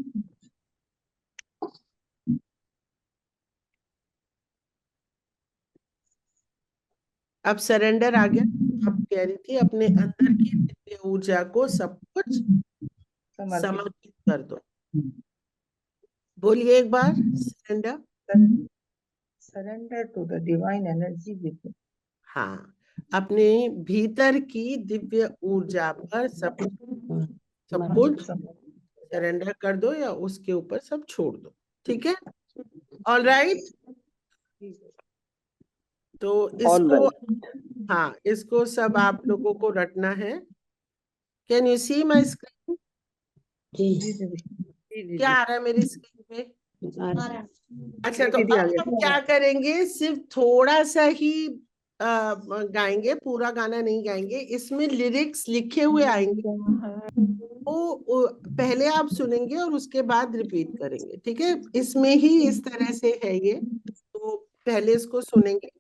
अब सरेंडर आ गया। आप कह रही थी अपने अंदर की दिव्य ऊर्जा को सब कुछ समर्पित कर दो। बोलिए एक बार, surrender. Surrender to the divine energy within. हाँ, अपने भीतर की दिव्य ऊर्जा पर सब कुछ सरेंडर कर दो या उसके ऊपर सब छोड़ दो। ठीक है, ऑल राइट। तो All इसको right. हाँ, इसको सब आप लोगों को रटना है। Can you see my screen? क्या आ रहा है मेरी स्क्रीन पे? अच्छा, तो दीदी अब आ गए। हम क्या करेंगे, सिर्फ थोड़ा सा ही गाएंगे, पूरा गाना नहीं गाएंगे। इसमें लिरिक्स लिखे हुए आएंगे, वो पहले आप सुनेंगे और उसके बाद रिपीट करेंगे। ठीक है, इसमें ही इस तरह से है ये, तो पहले इसको सुनेंगे।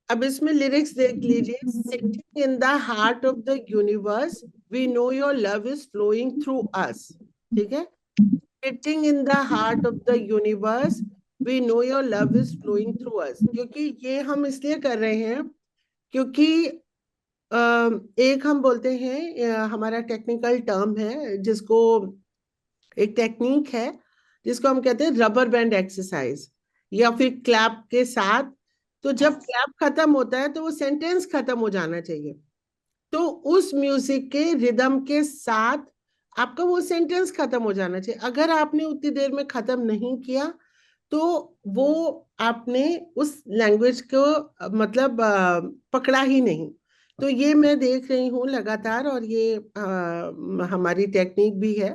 अब इसमें लिरिक्स देख लीजिए। Sitting in the heart of the universe we know your love is flowing through us. ठीक है, sitting in the heart of the universe we know your love is flowing through us. क्योंकि ये हम इसलिए कर रहे हैं क्योंकि एक हम बोलते हैं, हमारा टेक्निकल टर्म है जिसको, एक टेक्निक है जिसको हम कहते हैं रबर बैंड एक्सरसाइज या फिर क्लैप के साथ। तो जब क्लैप खत्म होता है तो वो सेंटेंस खत्म हो जाना चाहिए। तो उस म्यूजिक के रिदम के साथ आपका वो सेंटेंस खत्म हो जाना चाहिए। अगर आपने उतनी देर में खत्म नहीं किया तो वो आपने उस लैंग्वेज को मतलब पकड़ा ही नहीं। तो ये मैं देख रही हूँ लगातार, और ये हमारी टेक्निक भी है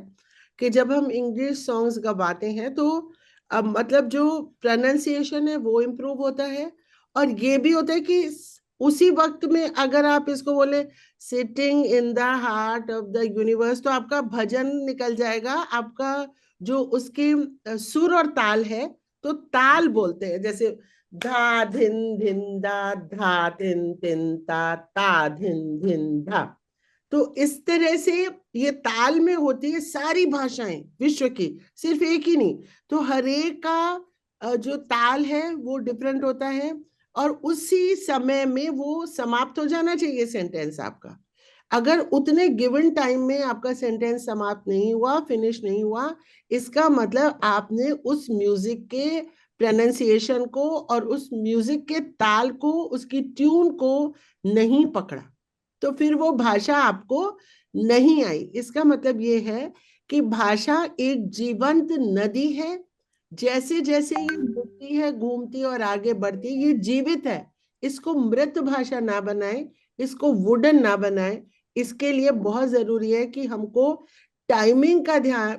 कि जब हम इंग्लिश सॉन्ग्स गवाते हैं तो मतलब जो प्रोनाउंसिएशन है वो इम्प्रूव होता है, और ये भी होता है कि उसी वक्त में अगर आप इसको बोले sitting in the heart of the universe, तो आपका भजन निकल जाएगा। आपका जो उसकी सुर और ताल है, तो ताल बोलते हैं, जैसे धा धिन धिन दा, धा धिन धिन ता, ता धिन धिन धा। तो इस तरह से ये ताल में होती है सारी भाषाएं विश्व की, सिर्फ एक ही नहीं। तो हर एक का जो ताल है वो डिफरेंट होता है, और उसी समय में वो समाप्त हो जाना चाहिए सेंटेंस आपका। अगर उतने गिवन टाइम में आपका सेंटेंस समाप्त नहीं हुआ, फिनिश नहीं हुआ, इसका मतलब आपने उस म्यूजिक के प्रोनाउंसिएशन को और उस म्यूजिक के ताल को, उसकी ट्यून को नहीं पकड़ा, तो फिर वो भाषा आपको नहीं आई। इसका मतलब ये है कि भाषा एक जीवंत नदी है। जैसे जैसे ये घूमती है, घूमती और आगे बढ़ती, ये जीवित है। इसको मृत भाषा ना बनाए, इसको वुडन ना बनाए। इसके लिए बहुत जरूरी है कि हमको टाइमिंग का ध्यान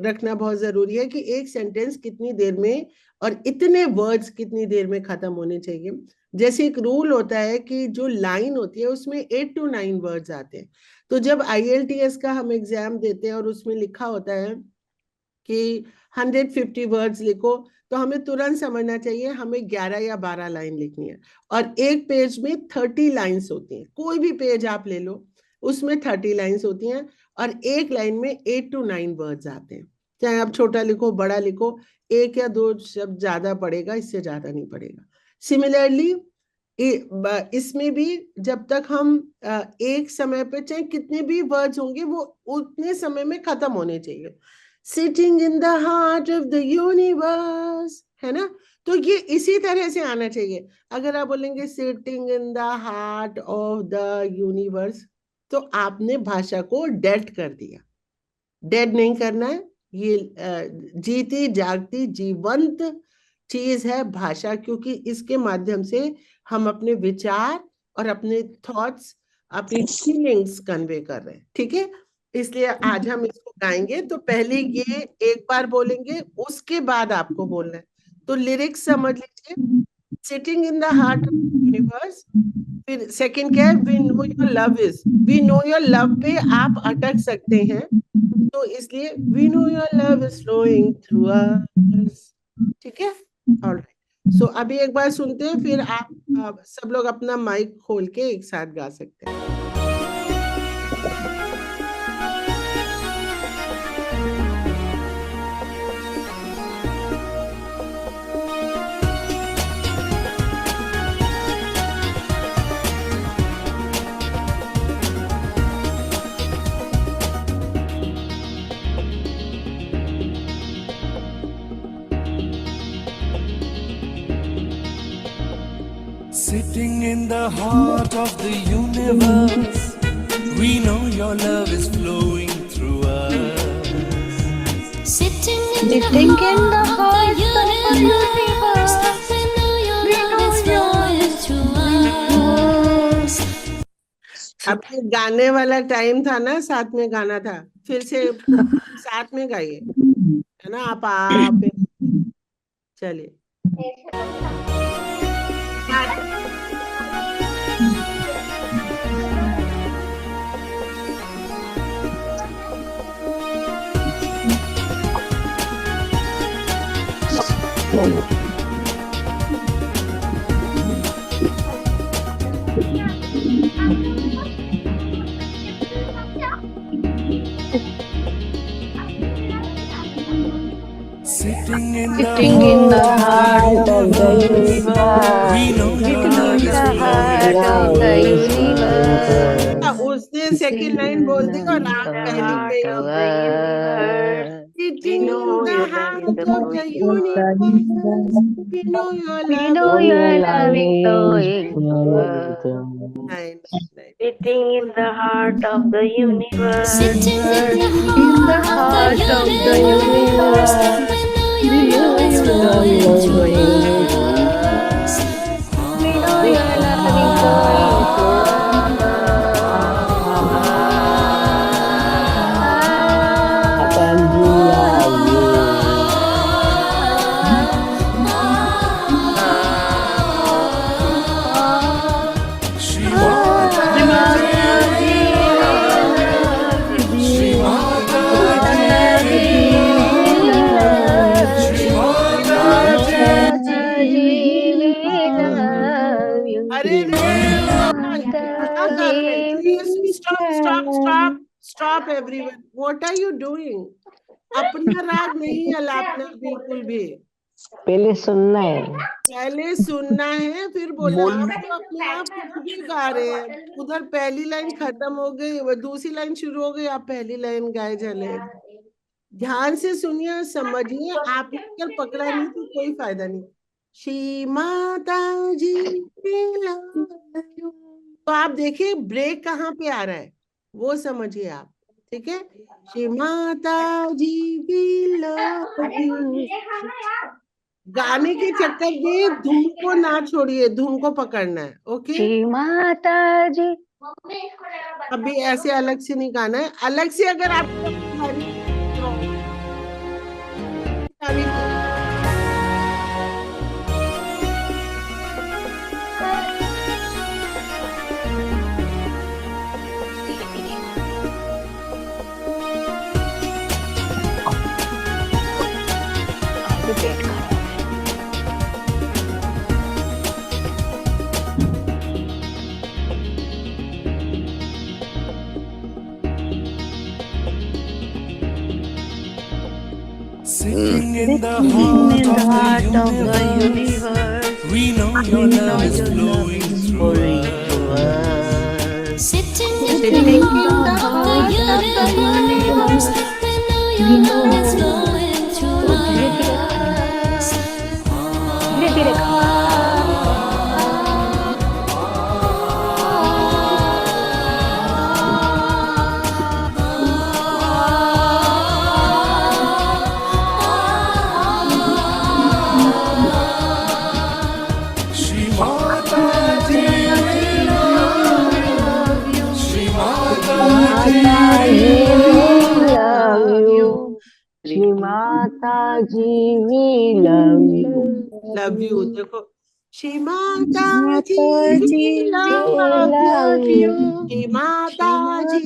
रखना बहुत जरूरी है कि एक सेंटेंस कितनी देर में और इतने वर्ड्स कितनी देर में खत्म होने चाहिए। जैसे एक रूल होता है कि जो लाइन होती है उसमें 8 to 9 वर्ड्स आते हैं। तो जब IELTS का हम एग्जाम देते हैं और उसमें लिखा होता है कि 150 वर्ड्स लिखो, तो हमें तुरंत समझना चाहिए हमें 11 या 12 लाइन लिखनी है। और एक पेज में 30 लाइन्स होती हैं। कोई भी पेज आप ले लो, उसमें 30 लाइन्स होती हैं, और एक लाइन में 8 to 9 वर्ड्स आते हैं। चाहे आप छोटा लिखो बड़ा लिखो, एक या दो शब्द ज्यादा पड़ेगा, इससे ज्यादा नहीं पड़ेगा। सिमिलरली इसमें भी जब तक हम एक समय पे, चाहे कितने भी वर्ड्स होंगे, वो उतने समय में खत्म होने चाहिए। Sitting in the heart of the universe, है ना? तो ये इसी तरह से आना चाहिए। अगर आप बोलेंगे sitting in the heart of the universe, तो आपने भाषा को डेड कर दिया। डेड नहीं करना है, ये जीती जागती जीवंत चीज है भाषा, क्योंकि इसके माध्यम से हम अपने विचार और अपने थॉट्स, अपनी फीलिंग्स कन्वे कर रहे हैं। ठीक है, इसलिए आज हम इसको गाएंगे। तो पहले ये एक बार बोलेंगे, उसके बाद आपको बोलना है। तो लिरिक्स समझ लीजिए, sitting in the heart of universe. फिर सेकंड क्या है, we know your love is. We know your love पे आप अटक सकते हैं, तो इसलिए we know your love is flowing through us. ठीक है, ऑलराइट, सो अभी एक बार सुनते हैं, फिर आप सब लोग अपना माइक खोल के एक साथ गा सकते हैं. Sitting in the heart of the universe, we know your love is flowing through us. Sitting in the heart of the universe, we know your love is flowing through us. अब ये गाने वाला टाइम था ना, साथ में गाना था, फिर से साथ में गाइए, है ना. आप चलिए. Sitting in the heart of the universe, we know your love is flowing. उसने सेकंड लाइन बोल दी और आप पहली पे. Sitting in the heart of the universe, we know your love is flowing. Sitting in the heart of the universe, Sitting in the heart of the universe, we know your love is flowing through us. We know your love is flowing Stop everyone. What are you doing? अपना राग नहीं अलापना बिल्कुल भी. पहले सुनना है. पहले सुनना है, फिर बोलना. आप तो अपने आप कुछ भी गा रहे हैं. उधर पहली लाइन खत्म हो गई, वो दूसरी लाइन शुरू हो गई, आप पहली लाइन गाए चले. ध्यान से सुनिए, समझिए. आपने अगर पकड़ा नहीं तो कोई फायदा नहीं. श्री माता जी तो आप देखिए ब्रेक कहाँ पे आ रहा है, वो समझिए आप. ठीक है. श्री माता जी we love you. गाने के चक्कर में धुन को ना छोड़िए, धुन को पकड़ना है. ओके. श्री माता जी. अभी ऐसे अलग से नहीं गाना है. अलग से अगर आपको Sitting in the heart of the universe, we know your love is flowing through us. Sitting in the heart of the universe, we know your love is flowing through us. Shri Mata ji we love you. Love you. देखो, श्री माता जी love you. Shri Mata ji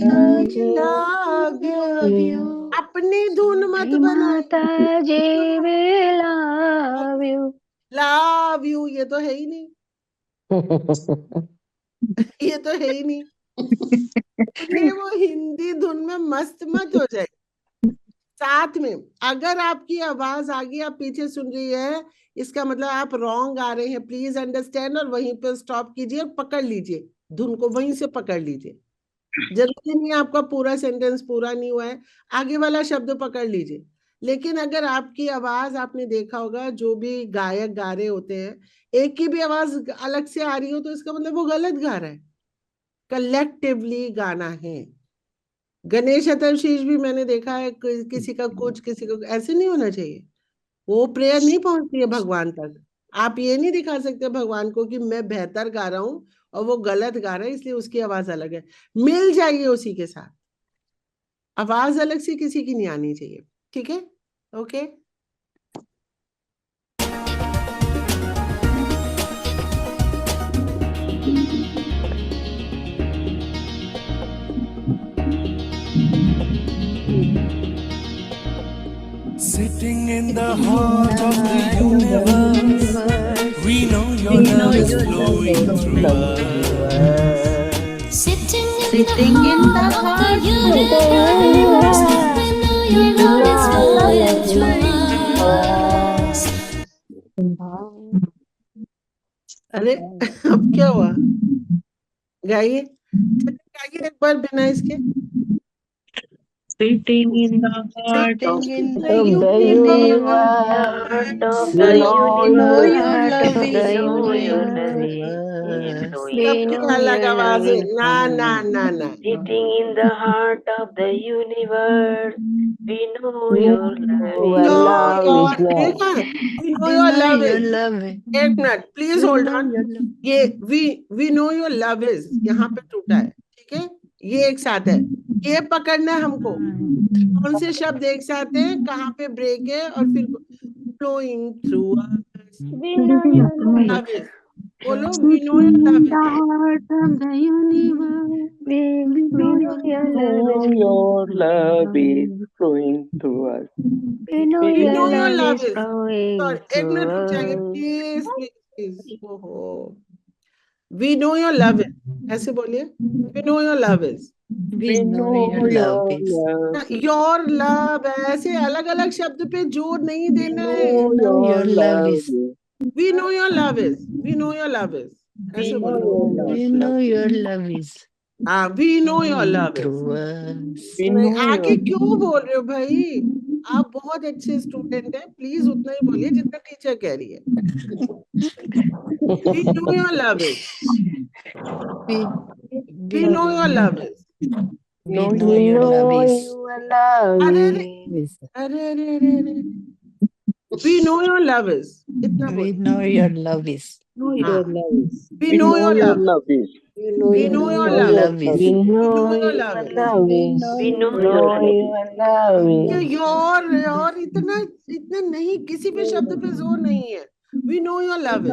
love you. अपनी धुन मत बनाओ. माता जी we love you. Love you, ये तो है ही नहीं, ये तो है ही नहीं। इसलिए वो हिंदी धुन में मस्त मत हो जाए। साथ में अगर आपकी आवाज आगे आप पीछे सुन रही है, इसका मतलब आप रॉन्ग आ रहे हैं, प्लीज अंडरस्टैंड, और वहीं पे स्टॉप कीजिए और पकड़ लीजिए धुन को, वहीं से पकड़ लीजिए। जरूरी नहीं है आपका पूरा सेंटेंस पूरा नहीं हुआ है, आगे वाला शब्द पकड़ लीजिए। लेकिन अगर आपकी आवाज, आपने देखा होगा जो भी गायक गा रहे होते हैं, एक की भी आवाज अलग से आ रही हो तो इसका मतलब वो गलत गा रहा है। कलेक्टिवली गाना है। गणेश चतुर्थी भी मैंने देखा है, किसी का कुछ किसी का, ऐसे नहीं होना चाहिए। वो प्रेयर नहीं पहुंचती है भगवान तक। आप ये नहीं दिखा सकते भगवान को कि मैं बेहतर गा रहा हूं और वो गलत गा रहा है इसलिए उसकी आवाज अलग है। मिल जाइए उसी के साथ, आवाज अलग से किसी की नहीं आनी चाहिए। ठीक है, okay. Sitting in the heart of the universe, we know your love is flowing through us. Sitting in the heart of the universe, we know your love is flowing through us. अरे अब क्या हुआ, गाइए गाइए एक बार बिना इसके। Sitting in the heart of the universe, we know your love is flowing through us. सबकी अलग आवाजें, ना ना ना ना। Sitting in the heart of the universe, we know your love is एक मिनट प्लीज होल्ड ऑन। ये we know your love is यहाँ पे टूटा है, ठीक है, ये एक साथ है, ये पकड़ना है हमको। कौन से शब्द एक साथ हैं, कहाँ पे ब्रेक है, और फिर फ्लोइंग थ्रू लव इज, बोलो we know your love is. Your love is flowing through us. We know your love is sorry, एक मिनट रुक जाइए प्लीज प्लीज। ओहो, we know your love is, ऐसे बोलिए, we know your love is, We know your love. your love, ऐसे अलग अलग शब्द पे जोर नहीं देना है। Your love is. We know your love is, we know your love is, ऐसे बोलो। We know your love is हाँ, we know your love is। through us. नहीं, आगे क्यों बोल रहे हो भाई, आप बहुत अच्छे स्टूडेंट हैं, प्लीज उतना ही बोलिए जितना टीचर कह रही है। We know your love is, we know your love is। We know your love is. अरे अरे अरे अरे अरे अरे, we know your love is, इतना We बोलिए। know your love is. हाँ, we know your love, we know your love, we know your love is। और इतना इतना नहीं, किसी भी शब्द पे जोर नहीं है। We know your love is,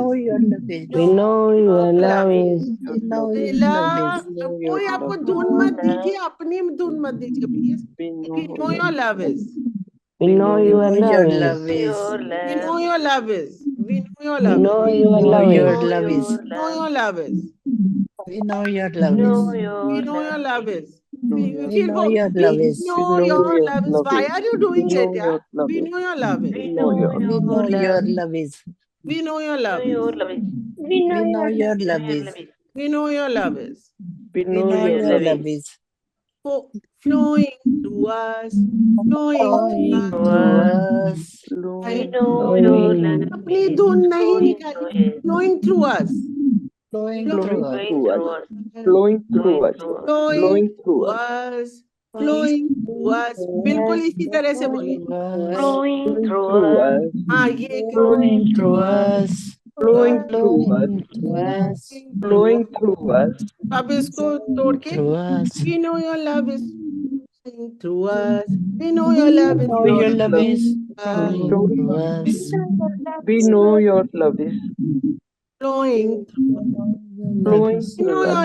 कोई आपको धुन मत दीजिए, अपनी धुन मत दीजिए please. We know your love is, We know your love is. we know your love is, we know your love is, We know your love is. know your love is, We know your love is. we know your love is, We know your love is. know your love is, why are you doing it yaar? We know your love is, We know your love is. we know your love is, We know your love is. we know your love is, We know your love is. flowing through us, flowing through us। अपनी धुन नहीं निकाली, flowing through us, Flowing through us. Flowing through us. flowing through us, flowing through us। बिल्कुल इसी तरह से बोलिए। Flowing through us. हाँ, ये Flowing through us. Flowing through us. Through us. Flowing through us. अब इसको तोड़ के, Through us. we know your love is flowing through us, we know your love is Know your love is flowing through us. We know your love is flowing through us, flowing we know through your us.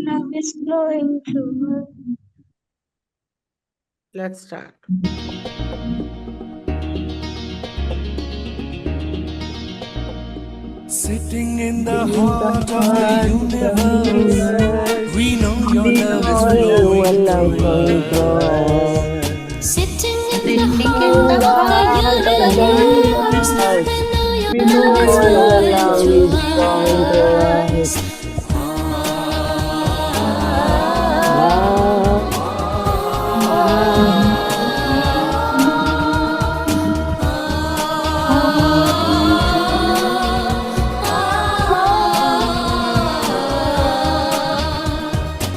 love is flowing through us। Let's start। Sitting in the heart of the universe, we know your love is flowing through us. Sitting in the heart of the universe, we know your love is flowing through us.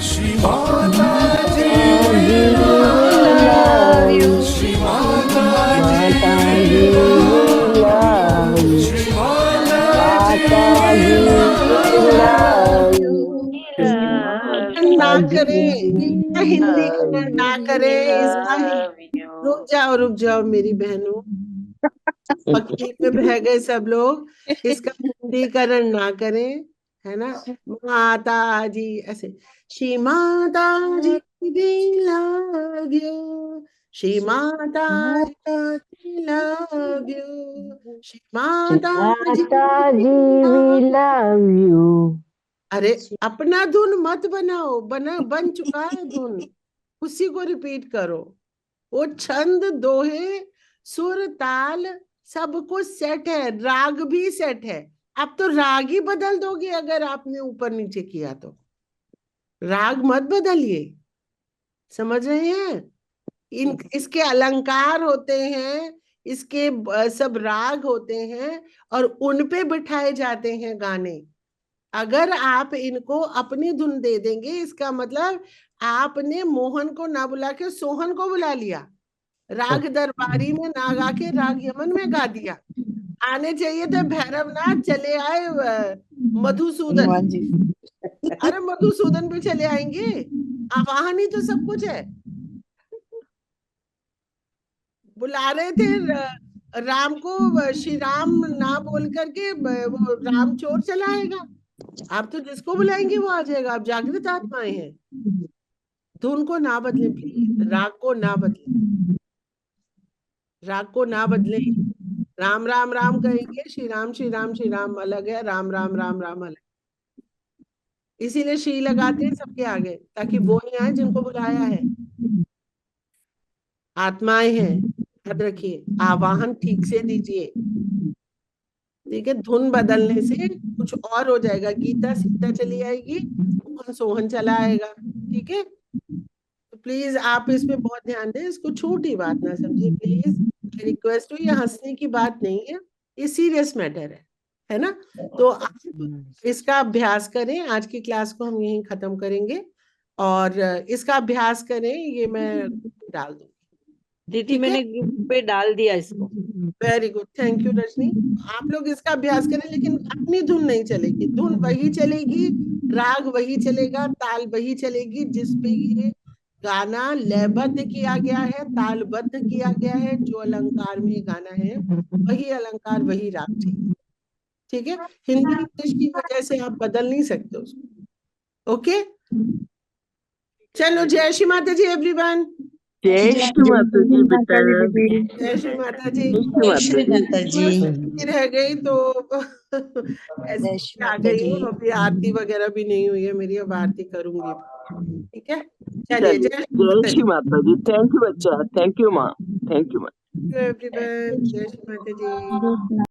Shri Mataji, we love you. Shri Mataji, Mataji, we love you. Shri Mataji, Mataji, we love you. ना करें, इसका हिंदी कन्नड़ ना करें, इसका रुक जाओ मेरी बहनों, पक्की पे बह गए सब लोग। इसका हिंदी करण ना करें, है ना। माता जी ऐसे, श्री माता जी we love you, Shri Mata ji love you, Shri Mata ji. Mataji, we love you. अरे अपना धुन मत बनाओ, बन चुका है धुन, उसी को रिपीट करो। वो छंद, दोहे, सुर, ताल सब कुछ सेट है, राग भी सेट है। अब तो राग ही बदल दोगे अगर आपने ऊपर नीचे किया तो, राग मत बदलिए, समझ रहे हैं। इसके अलंकार होते हैं, इसके सब राग होते हैं और उन पे बिठाए जाते हैं गाने। अगर आप इनको अपनी धुन दे देंगे, इसका मतलब आपने मोहन को ना बुला के सोहन को बुला लिया, राग दरबारी में ना गा के राग यमन में गा दिया। आने चाहिए थे भैरवनाथ, चले आए मधुसूदन। अरे मधुसूदन पे चले आएंगे, आवाहन ही तो सब कुछ है। बुला रहे थे राम को, श्री राम ना बोल करके वो राम चोर चला आएगा। आप तो जिसको बुलाएंगे वो आ जाएगा। आप जागृत आत्माएं हैं। धुन को ना बदलें प्लीज, राग को ना बदलें, राग को ना बदलें। राम राम राम कहेंगे, श्री राम अलग है, राम राम राम राम अलग। इसीलिए श्री लगाते हैं सबके आगे, ताकि वो ही आए जिनको बुलाया है। आत्माएं हैं, याद रखिए, आवाहन ठीक से दीजिए, ठीक है। धुन बदलने से कुछ और हो जाएगा, गीता सीता चली आएगी, मोहन सोहन चला आएगा, ठीक है। तो प्लीज आप इस पे बहुत ध्यान दें, इसको छोटी बात ना समझिए प्लीज। रिक्वेस्ट हो, ये हंसने की बात नहीं है, ये सीरियस मैटर है ना। तो आप इसका अभ्यास करें। आज की क्लास को हम यहीं खत्म करेंगे और इसका अभ्यास करें, ये मैं डाल दूंगी। दीदी मैंने ग्रुप पे डाल दिया इसको। Very good, thank you Rajni. आप लोग इसका अभ्यास करें, लेकिन अपनी धुन नहीं चलेगी, धुन वही चलेगी, राग वही चलेगा, ताल वही चलेगी जिसपे ये गाना लयबद्ध किया गया है, तालबद्ध किया गया है। जो अलंकार में गाना है वही अलंकार, वही राग चाहिए, ठीक है। हिंदी इंग्लिश की वजह से आप बदल नहीं सकते उसको, ओके। चलो, जय श्री माता जी एवरीवन। जय श्री माता जी बेटा, जय श्री माता जी। जय श्री माता जी। रह गई तो ऐसे आ गई हूँ। अभी आरती वगैरह भी नहीं हुई है मेरी, अब आरती करूंगी, ठीक है। चलिए, जय श्री माता जी। थैंक यू बच्चा, थैंक यू माँ, थैंक यू माँ। एवरीवन, जय श्री माता जी।